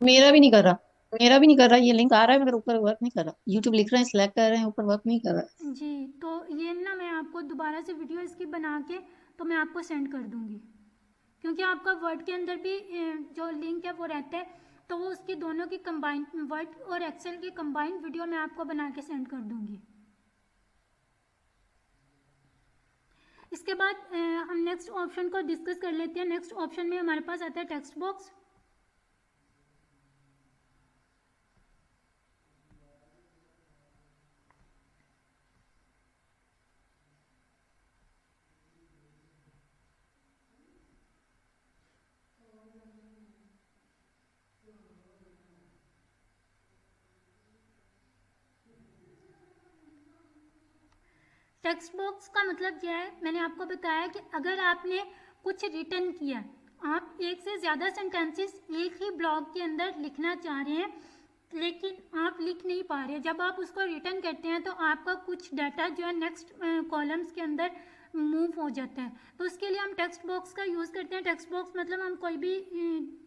मेरा भी नहीं कर रहा, मेरा भी नहीं कर रहा। ये लिंक आ रहा है मगर ऊपर वर्क नहीं कर रहा। यूट्यूब लिख रहे हैं, सिलेक्ट कर रहे हैं, ऊपर वर्क नहीं कर रहा। जी, तो ये ना मैं आपको दोबारा से वीडियो इसकी बना के तो मैं आपको सेंड कर दूँगी, क्योंकि आपका वर्ड के अंदर भी जो लिंक है वो रहता है, तो वो उसकी दोनों की कंबाइन, वर्ड और एक्सेल की कंबाइन वीडियो मैं आपको बना के सेंड कर दूँगी। इसके बाद हम नेक्स्ट ऑप्शन को डिस्कस कर लेते हैं। नेक्स्ट ऑप्शन में हमारे पास आता है टेक्स्ट बॉक्स। टेक्स्ट बॉक्स का मतलब क्या है, मैंने आपको बताया कि अगर आपने कुछ रिटर्न किया, आप एक से ज़्यादा सेंटेंसेस एक ही ब्लॉक के अंदर लिखना चाह रहे हैं लेकिन आप लिख नहीं पा रहे, जब आप उसको रिटर्न करते हैं तो आपका कुछ डाटा जो है नेक्स्ट कॉलम्स के अंदर मूव हो जाता है, तो उसके लिए हम टेक्स्ट बॉक्स का यूज़ करते हैं। टेक्स्ट बॉक्स मतलब हम कोई भी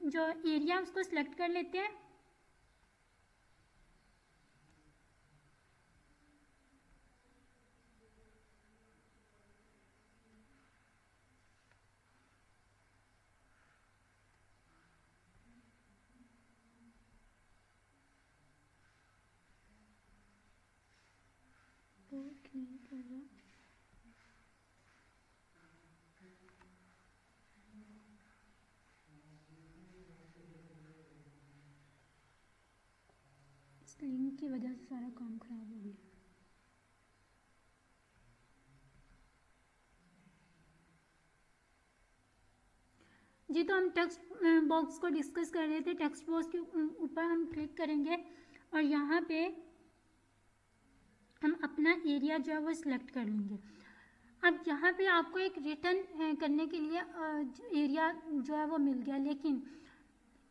जो एरिया उसको सिलेक्ट कर लेते हैं। नहीं कर रहा। इस लिंक की वजह से सारा काम खराब हो गया। जी, तो हम टेक्स्ट बॉक्स को डिस्कस कर रहे थे। टेक्स्ट बॉक्स के ऊपर हम क्लिक करेंगे और यहाँ पे हम अपना एरिया जो है वो सिलेक्ट कर लेंगे। अब यहाँ पे आपको एक रिटर्न करने के लिए एरिया जो है वो मिल गया, लेकिन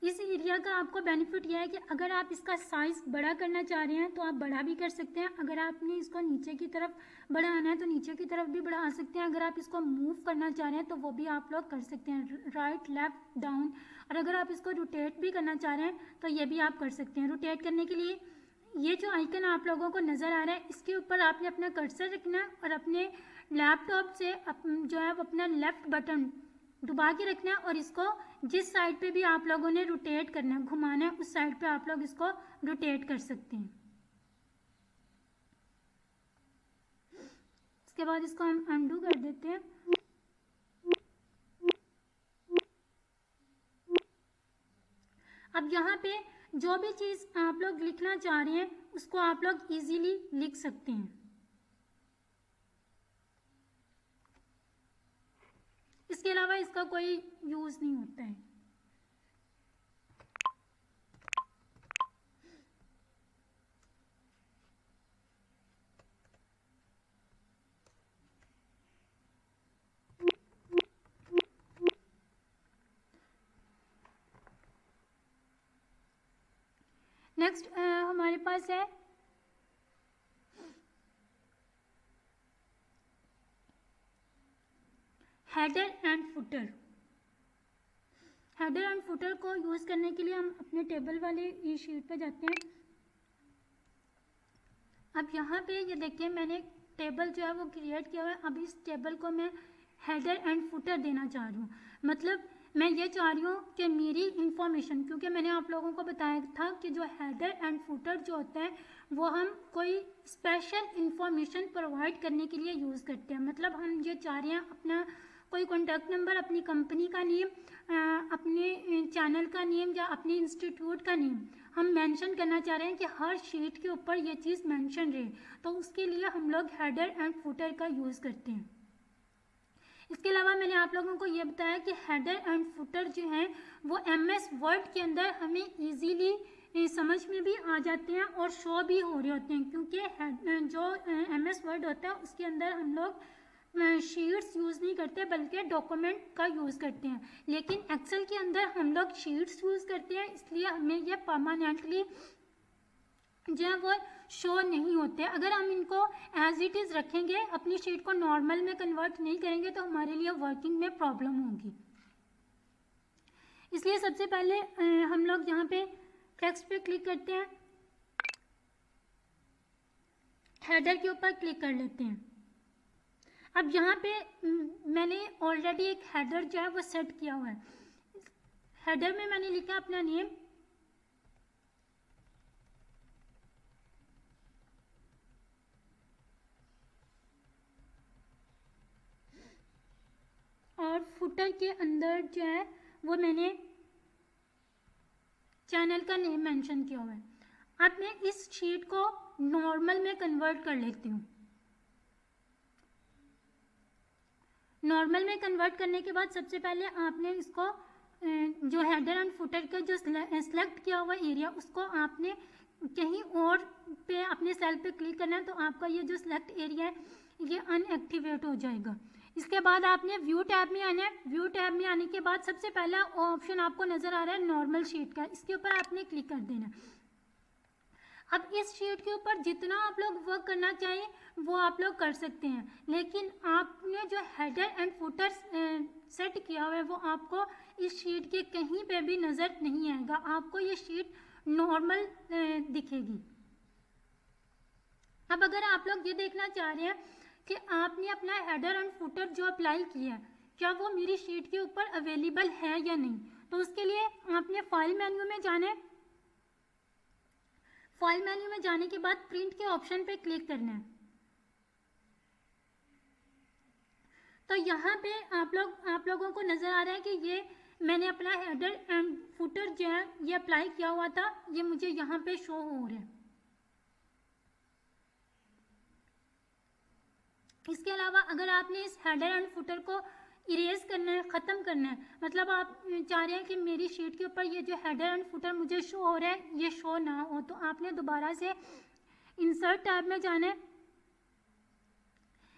इस एरिया का आपको बेनिफिट यह है कि अगर आप इसका साइज़ बड़ा करना चाह रहे हैं तो आप बड़ा भी कर सकते हैं। अगर आपने इसको नीचे की तरफ बढ़ाना है तो नीचे की तरफ भी बढ़ा सकते हैं। अगर आप इसको मूव करना चाह रहे हैं तो वो भी आप लोग कर सकते हैं, राइट, लेफ़्ट, डाउन। और अगर आप इसको रोटेट भी करना चाह रहे हैं तो ये भी आप कर सकते हैं। रोटेट करने के लिए ये जो आइकन आप लोगों को नज़र आ रहा है, इसके ऊपर आपने अपना कर्सर रखना है और अपने लैपटॉप से जो है अपना लेफ़्ट बटन दबा के रखना है और इसको जिस साइड पे भी आप लोगों ने रोटेट करना है, घुमाना है, उस साइड पे आप लोग इसको रोटेट कर सकते हैं। इसके बाद इसको हम अनडू कर देते हैं। अब यहाँ पे जो भी चीज़ आप लोग लिखना चाह रहे हैं उसको आप लोग इजीली लिख सकते हैं। इसके अलावा इसका कोई यूज़ नहीं होता है। नेक्स्ट हमारे पास है header and footer. Header and footer को यूज़ करने के लिए हम अपने टेबल वाले शीट पे जाते हैं। अब यहाँ पे ये देखिए मैंने टेबल जो है वो क्रिएट किया हुआ है। अब इस टेबल को मैं हेडर एंड फुटर देना चाह रही हूँ। मतलब मैं ये चाह रही हूँ कि मेरी इंफॉर्मेशन, क्योंकि मैंने आप लोगों को बताया था कि जो हेडर एंड फुटर जो होता है वो हम कोई स्पेशल इंफॉर्मेशन प्रोवाइड करने के लिए यूज़ करते हैं। मतलब हम ये चाह रहे हैं अपना कोई कॉन्टैक्ट नंबर, अपनी कंपनी का नेम, अपने चैनल का नेम या अपने इंस्टीट्यूट का नेम हम मेंशन करना चाह रहे हैं कि हर शीट के ऊपर ये चीज़ मेंशन रहे, तो उसके लिए हम लोग हेडर एंड फुटर का यूज़ करते हैं। इसके अलावा मैंने आप लोगों को ये बताया कि हेडर एंड फुटर जो हैं वो MS वर्ड के अंदर हमें इजीली समझ में भी आ जाते हैं और शो भी हो रहे होते हैं, क्योंकि जो MS वर्ड होता है उसके अंदर हम लोग शीट्स यूज़ नहीं करते बल्कि डॉक्यूमेंट का यूज़ करते हैं। लेकिन एक्सेल के अंदर हम लोग शीट्स यूज़ करते हैं, इसलिए हमें ये परमानेंटली जो है वो शो नहीं होते। अगर हम इनको एज इट इज़ रखेंगे, अपनी शीट को नॉर्मल में कन्वर्ट नहीं करेंगे, तो हमारे लिए वर्किंग में प्रॉब्लम होगी। इसलिए सबसे पहले हम लोग यहाँ पे टेक्स्ट पे क्लिक करते हैं, हेडर के ऊपर क्लिक कर लेते हैं। अब यहाँ पे मैंने ऑलरेडी एक हेडर जो है वो सेट किया हुआ है। हेडर में मैंने लिखा अपना नेम, और फुटर के अंदर जो है वो मैंने चैनल का नेम मेंशन किया हुआ है। अब मैं इस शीट को नॉर्मल में कन्वर्ट कर लेती हूँ। नॉर्मल में कन्वर्ट करने के बाद सबसे पहले आपने इसको जो हेडर एंड फुटर का जो सेलेक्ट किया हुआ एरिया, उसको आपने कहीं और पे अपने सेल पे क्लिक करना है, तो आपका ये जो सिलेक्ट एरिया है ये अनएक्टिवेट हो जाएगा। इसके बाद आपने व्यू टैब में आना है। व्यू टैब में आने के बाद सबसे पहला ऑप्शन आपको नज़र आ रहा है नॉर्मल शीट का, इसके ऊपर आपने क्लिक कर देना। अब इस शीट के ऊपर जितना आप लोग वर्क करना चाहें वो आप लोग कर सकते हैं, लेकिन आपने जो हेडर एंड फुटर सेट किया हुआ है वो आपको इस शीट के कहीं पे भी नज़र नहीं आएगा, आपको ये शीट नॉर्मल दिखेगी। अब अगर आप लोग ये देखना चाह रहे हैं कि आपने अपना हेडर एंड फुटर जो अप्लाई किया है क्या वो मेरी शीट के ऊपर अवेलेबल है या नहीं, तो उसके लिए आपने फाइल मेन्यू में जाना है। फाइल मेन्यू में जाने के बाद प्रिंट के ऑप्शन पे क्लिक करना है। तो यहाँ पे आप लोगों को नज़र आ रहा है कि ये मैंने अपना हेडर एंड फुटर जो है ये अप्लाई किया हुआ था, ये मुझे यहाँ पे शो हो रहा है। इसके अलावा अगर आपने इस हेडर एंड फुटर को इरेज करना है, ख़त्म करना है, मतलब आप चाह रहे हैं कि मेरी शीट के ऊपर ये जो हेडर एंड फुटर मुझे शो हो रहा है ये शो ना हो, तो आपने दोबारा से इंसर्ट टैब में जाना है।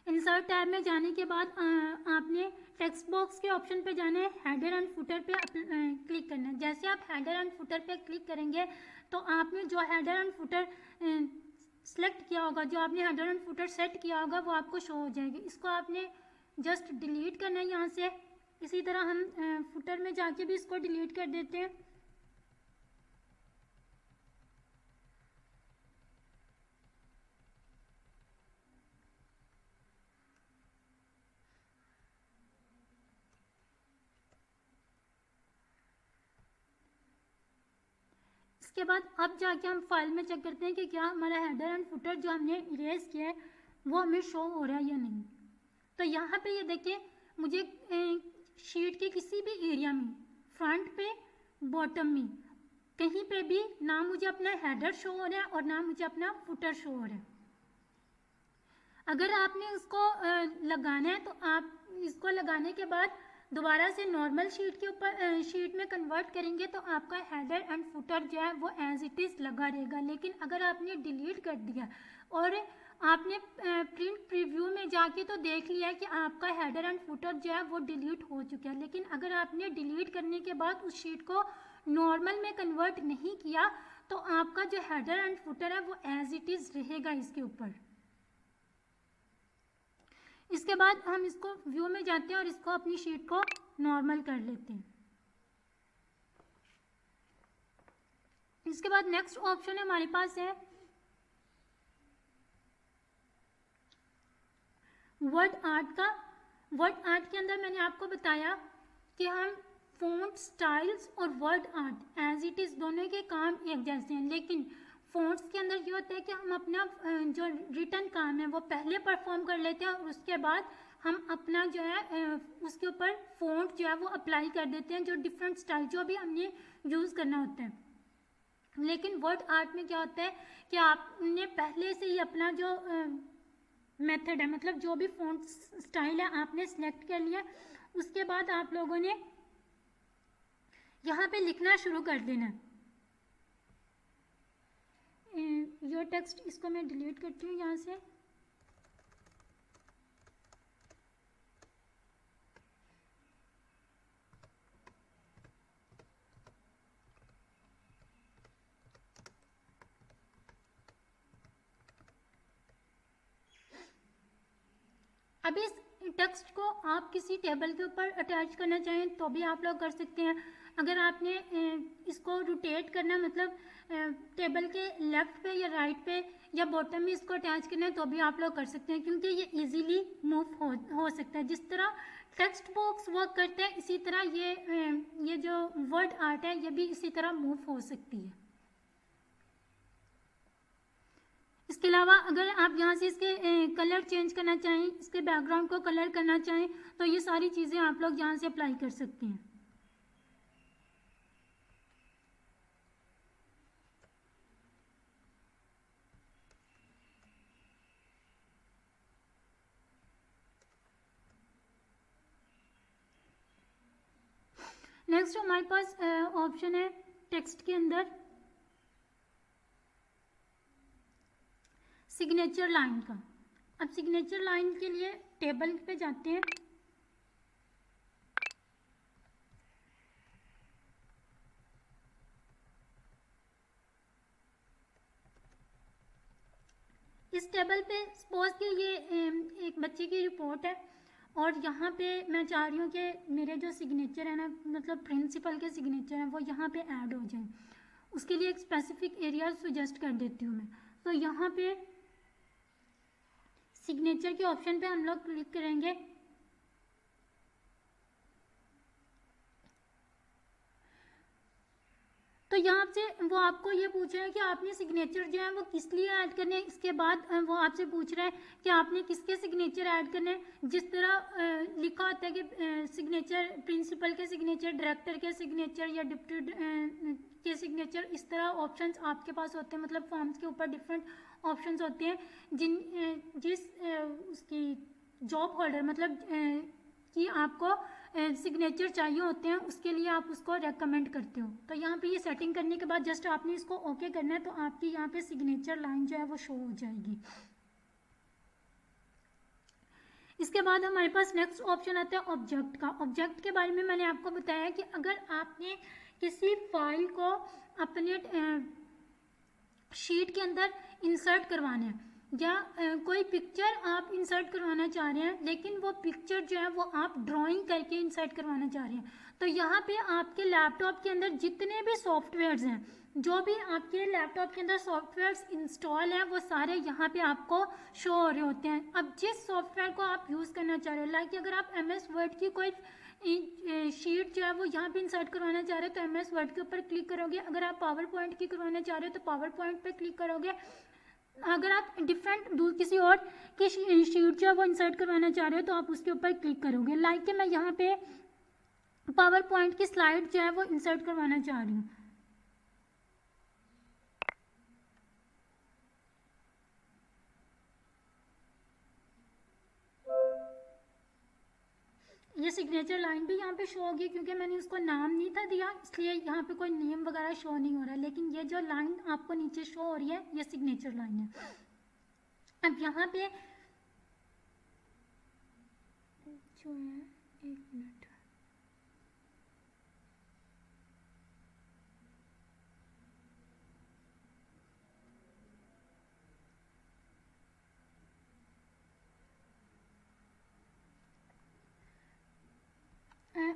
इंसर्ट टैब में जाने के बाद आपने टेक्स्ट बॉक्स के ऑप्शन पे जाना है, हेडर एंड फुटर पे क्लिक करना है। जैसे आप हेडर एंड फुटर पे क्लिक करेंगे तो आपने जो हेडर एंड फुटर सेलेक्ट किया होगा, जो आपने हेडर एंड फुटर सेट किया होगा वो आपको शो हो जाएगी। इसको आपने जस्ट डिलीट करना है यहाँ से। इसी तरह हम फुटर में जाके भी इसको डिलीट कर देते हैं। इसके बाद अब जाके हम फाइल में चेक करते हैं कि क्या हमारा हेडर एंड फुटर जो हमने इरेज किया है वो हमें शो हो रहा है या नहीं। तो यहाँ पे ये देखिए मुझे शीट के किसी भी एरिया में, फ्रंट पे, बॉटम में, कहीं पे भी ना मुझे अपना हेडर शो हो रहा है और ना मुझे अपना फुटर शो हो रहा है। अगर आपने इसको लगाना है तो आप इसको लगाने के बाद दोबारा से नॉर्मल शीट के ऊपर शीट में कन्वर्ट करेंगे तो आपका हेडर एंड फुटर जो है वो एज इट इज़ लगा रहेगा। लेकिन अगर आपने डिलीट कर दिया और आपने प्रिंट प्रीव्यू में जाके तो देख लिया कि आपका हेडर एंड फुटर जो है वो डिलीट हो चुका है, लेकिन अगर आपने डिलीट करने के बाद उस शीट को नॉर्मल में कन्वर्ट नहीं किया तो आपका जो हेडर एंड फुटर है वो एज इट इज़ रहेगा इसके ऊपर। इसके बाद हम इसको व्यू में जाते हैं और इसको अपनी शीट को नॉर्मल कर लेते हैं। इसके बाद नेक्स्ट ऑप्शन हमारे पास है वर्ड आर्ट का। वर्ड आर्ट के अंदर मैंने आपको बताया कि हम फ़ॉन्ट स्टाइल्स और word art as it is दोनों के काम एक जैसे हैं, लेकिन फ़ॉन्ट्स के अंदर ये होता है कि हम अपना जो रिटन काम है वो पहले परफॉर्म कर लेते हैं और उसके बाद हम अपना जो है उसके ऊपर फ़ॉन्ट जो है वो अप्लाई कर देते हैं, जो डिफरेंट स्टाइल जो भी हमने यूज़ करना होता है। लेकिन वर्ड आर्ट में क्या होता है कि आपने पहले से ही अपना जो मेथड है, मतलब जो भी फ़ॉन्ट स्टाइल है आपने सेलेक्ट कर लिया, उसके बाद आप लोगों ने यहाँ पे लिखना शुरू कर देना। योर टेक्स्ट, इसको मैं डिलीट करती हूँ यहाँ से। अब इस टेक्स्ट को आप किसी टेबल के ऊपर अटैच करना चाहें तो भी आप लोग कर सकते हैं। अगर आपने इसको रोटेट करना, मतलब टेबल के लेफ्ट पे या राइट पे या बॉटम में इसको अटैच करना है तो भी आप लोग कर सकते हैं, क्योंकि ये इजीली मूव हो सकता है। जिस तरह टेक्स्ट बॉक्स वर्क करते हैं इसी तरह ये जो वर्ड आर्ट है ये भी इसी तरह मूव हो सकती है। इसके अलावा अगर आप यहाँ से इसके कलर चेंज करना चाहें, इसके बैकग्राउंड को कलर करना चाहें तो ये सारी चीज़ें आप लोग यहाँ से अप्लाई कर सकते हैं। नेक्स्ट हमारे पास ऑप्शन है टेक्स्ट के अंदर सिग्नेचर लाइन का। अब सिग्नेचर लाइन के लिए टेबल पे जाते हैं। इस टेबल पे सपोज कि ये एक बच्चे की रिपोर्ट है और यहाँ पे मैं चाह रही हूँ कि मेरे जो सिग्नेचर है ना, मतलब प्रिंसिपल के सिग्नेचर हैं वो यहाँ पे ऐड हो जाए। उसके लिए एक स्पेसिफिक एरिया सजेस्ट कर देती हूँ मैं। तो यहाँ पे सिग्नेचर के ऑप्शन पे हम लोग क्लिक करेंगे। तो यहाँ से वो आपको ये पूछ रहा है कि आपने सिग्नेचर जो है वो किस लिए ऐड करने हैं। इसके बाद वो आपसे पूछ रहा है कि आपने किसके सिग्नेचर ऐड करने हैं। जिस तरह लिखा होता है कि सिग्नेचर प्रिंसिपल के सिग्नेचर, डायरेक्टर के सिग्नेचर या डिप्टी के सिग्नेचर, इस तरह ऑप्शंस आपके पास होते हैं। मतलब फॉर्म्स के ऊपर डिफरेंट ऑप्शंस होते हैं जिस उसकी जॉब होल्डर, मतलब कि आपको सिग्नेचर चाहिए होते हैं उसके लिए आप उसको रेकमेंड करते हो। तो यहाँ पे ये सेटिंग करने के बाद जस्ट आपने इसको ओके करना है तो आपकी यहाँ पे सिग्नेचर लाइन जो है वो शो हो जाएगी। इसके बाद हमारे पास नेक्स्ट ऑप्शन आता है ऑब्जेक्ट का। ऑब्जेक्ट के बारे में मैंने आपको बताया कि अगर आपने किसी फाइल को अपने शीट के अंदर इंसर्ट करवाना है या कोई पिक्चर आप इंसर्ट करवाना चाह रहे हैं, लेकिन वो पिक्चर जो है वो आप ड्राइंग करके इंसर्ट करवाना चाह रहे हैं, तो यहाँ पे आपके लैपटॉप के अंदर जितने भी सॉफ्टवेयर्स हैं, जो भी आपके लैपटॉप के अंदर सॉफ्टवेयर्स इंस्टॉल हैं वो सारे यहाँ पे आपको शो हो रहे होते हैं। अब जिस सॉफ्टवेयर को आप यूज़ करना चाह रहे हो, लाइक अगर आप MS वर्ड की कोई शीट जो है वो यहाँ पे इंसर्ट करवाना चाह रहे हो तो MS वर्ड के ऊपर क्लिक करोगे। अगर आप पावर पॉइंट की करवाना चाह रहे हो तो पावर पॉइंट पर क्लिक करोगे। अगर आप डिफरेंट किसी और की शीट जो है वो इंसर्ट करवाना चाह रहे हो तो आप उसके ऊपर क्लिक करोगे। लाइक कि मैं यहाँ पे पावर पॉइंट की स्लाइड जो है वो इंसर्ट करवाना चाह रही हूँ। ये सिग्नेचर लाइन भी यहाँ पे शो होगी, क्योंकि मैंने उसको नाम नहीं था दिया इसलिए यहाँ पे कोई नेम वगैरह शो नहीं हो रहा है, लेकिन ये जो लाइन आपको नीचे शो हो रही है ये सिग्नेचर लाइन है। अब यहाँ पे जो है, एक मिनट,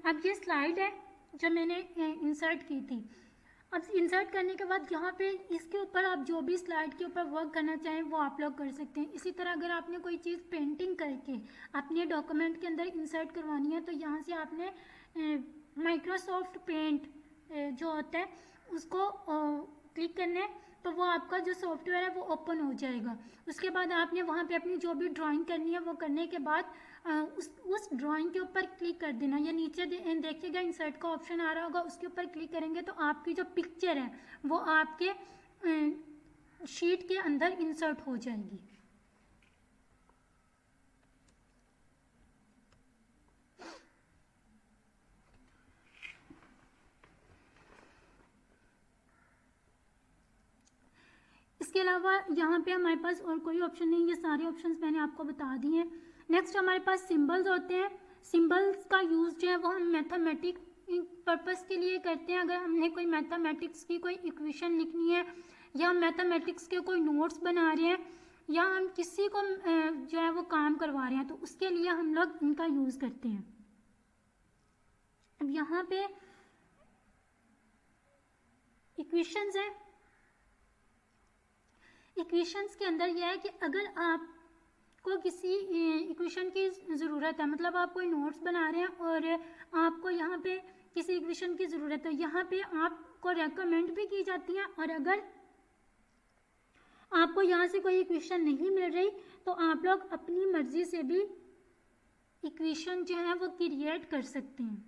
अब ये स्लाइड है जो मैंने इंसर्ट की थी। अब इंसर्ट करने के बाद यहाँ पे इसके ऊपर आप जो भी स्लाइड के ऊपर वर्क करना चाहें वो आप लोग कर सकते हैं। इसी तरह अगर आपने कोई चीज़ पेंटिंग करके अपने डॉक्यूमेंट के अंदर इंसर्ट करवानी है तो यहाँ से आपने माइक्रोसॉफ्ट पेंट जो होता है उसको क्लिक करना है, तो वो आपका जो सॉफ्टवेयर है वो ओपन हो जाएगा। उसके बाद आपने वहाँ पे अपनी जो भी ड्राइंग करनी है वो करने के बाद उस ड्राइंग के ऊपर क्लिक कर देना, या नीचे देखिएगा इंसर्ट का ऑप्शन आ रहा होगा, उसके ऊपर क्लिक करेंगे तो आपकी जो पिक्चर है वो आपके शीट के अंदर इंसर्ट हो जाएगी। इसके अलावा यहाँ पे हमारे पास और कोई ऑप्शन नहीं, ये सारे ऑप्शंस मैंने आपको बता दिए हैं। नेक्स्ट हमारे पास सिंबल्स होते हैं। सिंबल्स का यूज़ जो है वो हम मैथमेटिक्स पर्पस के लिए करते हैं। अगर हमने कोई मैथमेटिक्स की कोई इक्वेशन लिखनी है, या हम मैथमेटिक्स के कोई नोट्स बना रहे हैं, या हम किसी को जो है वो काम करवा रहे हैं, तो उसके लिए हम लोग इनका यूज़ करते हैं। अब यहाँ पे इक्वेशंस है। इक्वेशंस के अंदर यह है कि अगर आपको किसी इक्वेशन की ज़रूरत है, मतलब आप कोई नोट्स बना रहे हैं और आपको यहाँ पे किसी इक्वेशन की ज़रूरत है, यहाँ पे आपको रेकमेंड भी की जाती है, और अगर आपको यहाँ से कोई इक्वेशन नहीं मिल रही तो आप लोग अपनी मर्ज़ी से भी इक्वेशन जो है वो क्रिएट कर सकते हैं।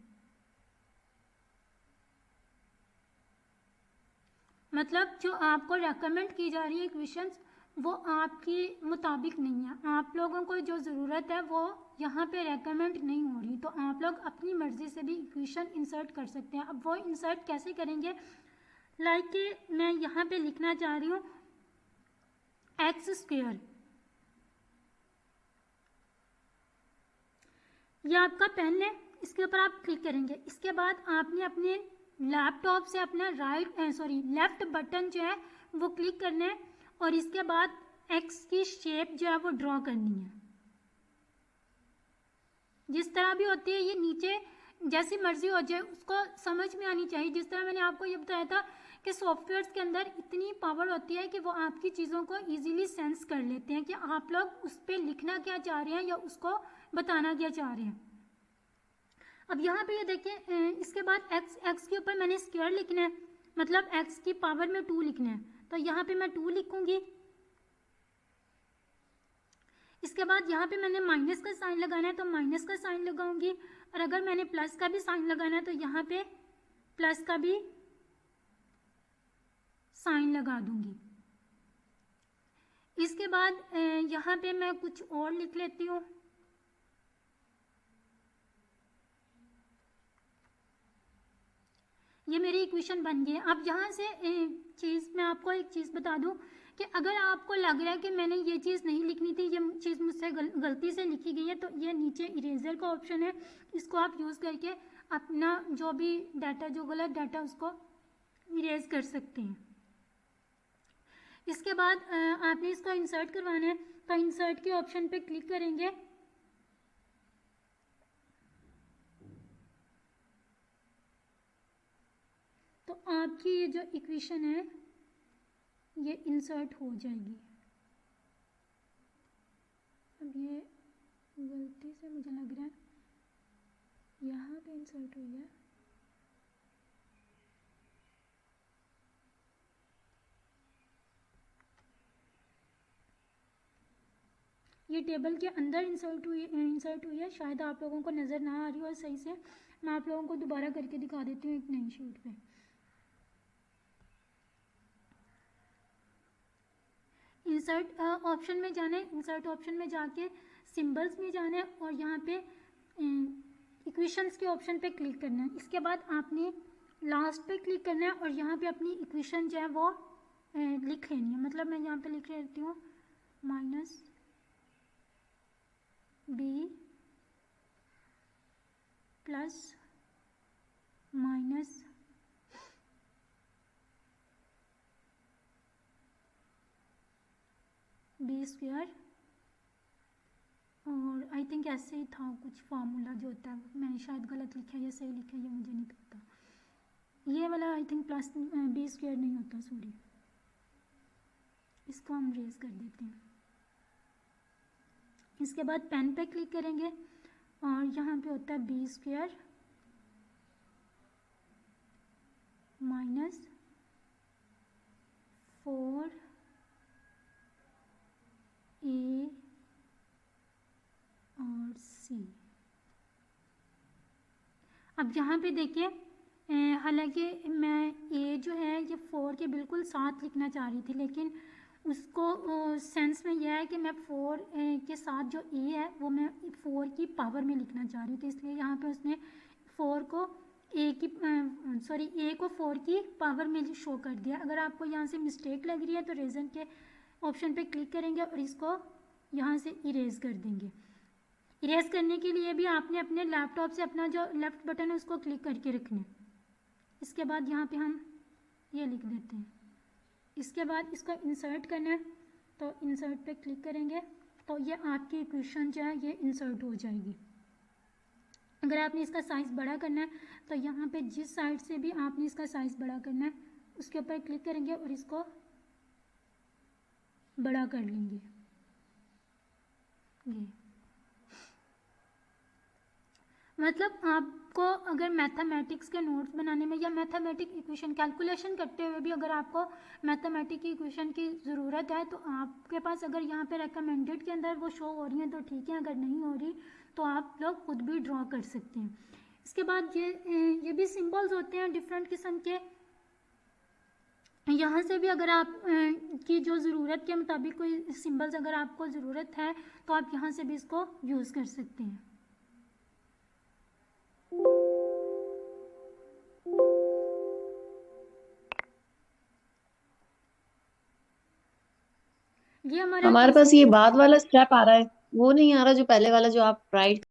मतलब जो आपको रेकमेंड की जा रही है इक्वेशंस वो आपके मुताबिक नहीं है, आप लोगों को जो ज़रूरत है वो यहाँ पे रेकमेंड नहीं हो रही, तो आप लोग अपनी मर्ज़ी से भी इक्वेशन इंसर्ट कर सकते हैं। अब वो इंसर्ट कैसे करेंगे, लाइक कि मैं यहाँ पे लिखना चाह रही हूँ एक्स स्क्वायर, ये आपका पेन है, इसके ऊपर आप क्लिक करेंगे। इसके बाद आपने अपने लैपटॉप से अपना लेफ़्ट बटन जो है वो क्लिक करना है, और इसके बाद एक्स की शेप जो है वो ड्रॉ करनी है। जिस तरह भी होती है ये, नीचे जैसी मर्जी हो जाए उसको समझ में आनी चाहिए। जिस तरह मैंने आपको ये बताया था कि सॉफ्टवेयर्स के अंदर इतनी पावर होती है कि वो आपकी चीज़ों को इजीली सेंस कर लेते हैं कि आप लोग उस पर लिखना क्या चाह रहे हैं या उसको बताना क्या चाह रहे हैं। अब यहाँ पे ये देखिए, इसके बाद एक्स के ऊपर मैंने स्क्वायर लिखना है, मतलब एक्स की पावर में 2 लिखना है, तो यहाँ पे मैं 2 लिखूँगी। इसके बाद यहाँ पे मैंने माइनस का साइन लगाना है तो माइनस का साइन लगाऊंगी, और अगर मैंने प्लस का भी साइन लगाना है तो यहाँ पे प्लस का भी साइन लगा दूंगी। इसके बाद यहाँ पे मैं कुछ और लिख लेती हूँ। ये मेरी इक्वेशन बन गई है। अब यहाँ से मैं आपको एक चीज़ बता दूँ कि अगर आपको लग रहा है कि मैंने ये चीज़ नहीं लिखनी थी, ये चीज़ मुझसे गलती से लिखी गई है, तो ये नीचे इरेजर का ऑप्शन है, इसको आप यूज़ करके अपना जो भी डाटा, जो गलत डाटा, उसको इरेज कर सकते हैं। इसके बाद आपने इसको इंसर्ट करवाना है, तो इंसर्ट के ऑप्शन पे क्लिक करेंगे, तो आपकी ये जो इक्वेशन है ये इंसर्ट हो जाएगी। अब ये गलती से मुझे लग रहा है यहाँ पे इंसर्ट हुई है। ये टेबल के अंदर इंसर्ट हुई है, शायद आप लोगों को नज़र ना आ रही हो सही से। मैं आप लोगों को दोबारा करके दिखा देती हूँ एक नई शीट पे। इंसर्ट ऑप्शन में जाना है, इंसर्ट ऑप्शन में जाके सिंबल्स में जाना है, और यहाँ पे इक्वेशंस के ऑप्शन पे क्लिक करना है। इसके बाद आपने लास्ट पे क्लिक करना है और यहाँ पे अपनी इक्वेशन जो है वो लिख लेनी है। मतलब मैं यहाँ पे लिख लेती हूँ minus B plus minus B square, और आई थिंक ऐसे ही था कुछ फार्मूला जो होता है, मैंने शायद गलत लिखा है या सही लिखा है ये मुझे नहीं पता। ये वाला I think plus B square नहीं होता, सॉरी, इसको हम रेज कर देते हैं। इसके बाद पेन पे क्लिक करेंगे और यहाँ पे होता है बी स्क्वायर माइनस 4 ए और सी। अब यहाँ पे देखिए, हालांकि मैं ए जो है ये 4 के बिल्कुल साथ लिखना चाह रही थी, लेकिन उसको सेंस में यह है कि मैं 4 के साथ जो ए है वो मैं 4 की पावर में लिखना चाह रही हूँ, तो इसलिए यहाँ पे उसने 4 को ए को 4 की पावर में शो कर दिया। अगर आपको यहाँ से मिस्टेक लग रही है तो रीज़न के ऑप्शन पे क्लिक करेंगे और इसको यहाँ से इरेज कर देंगे। इरेज करने के लिए भी आपने अपने लैपटॉप से अपना जो लेफ़्ट बटन है उसको क्लिक करके रखना है। इसके बाद यहाँ पे हम ये लिख देते हैं। इसके बाद इसको इंसर्ट करना है, तो इंसर्ट पे क्लिक करेंगे तो ये आपकी इक्वेशन जो है ये इंसर्ट हो जाएगी। अगर आपने इसका साइज़ बड़ा करना है तो यहाँ पे जिस साइड से भी आपने इसका साइज़ बड़ा करना है उसके ऊपर क्लिक करेंगे और इसको बड़ा कर लेंगे। ये मतलब आपको अगर मैथमेटिक्स के नोट्स बनाने में या मैथमेटिक इक्वेशन कैलकुलेशन करते हुए भी अगर आपको मैथमेटिक इक्वेशन की ज़रूरत है तो आपके पास अगर यहाँ पे रेकमेंडेड के अंदर वो शो हो रही हैं तो ठीक है, अगर नहीं हो रही तो आप लोग खुद भी ड्रॉ कर सकते हैं। इसके बाद ये भी सिंबल्स होते हैं डिफरेंट किस्म के। यहाँ से भी अगर आप की जो ज़रूरत के मुताबिक कोई सिंबल्स अगर आपको ज़रूरत है तो आप यहाँ से भी इसको यूज़ कर सकते हैं। ये हमारे पास ये बाद वाला स्टेप आ रहा है, वो नहीं आ रहा जो पहले वाला जो आप राइट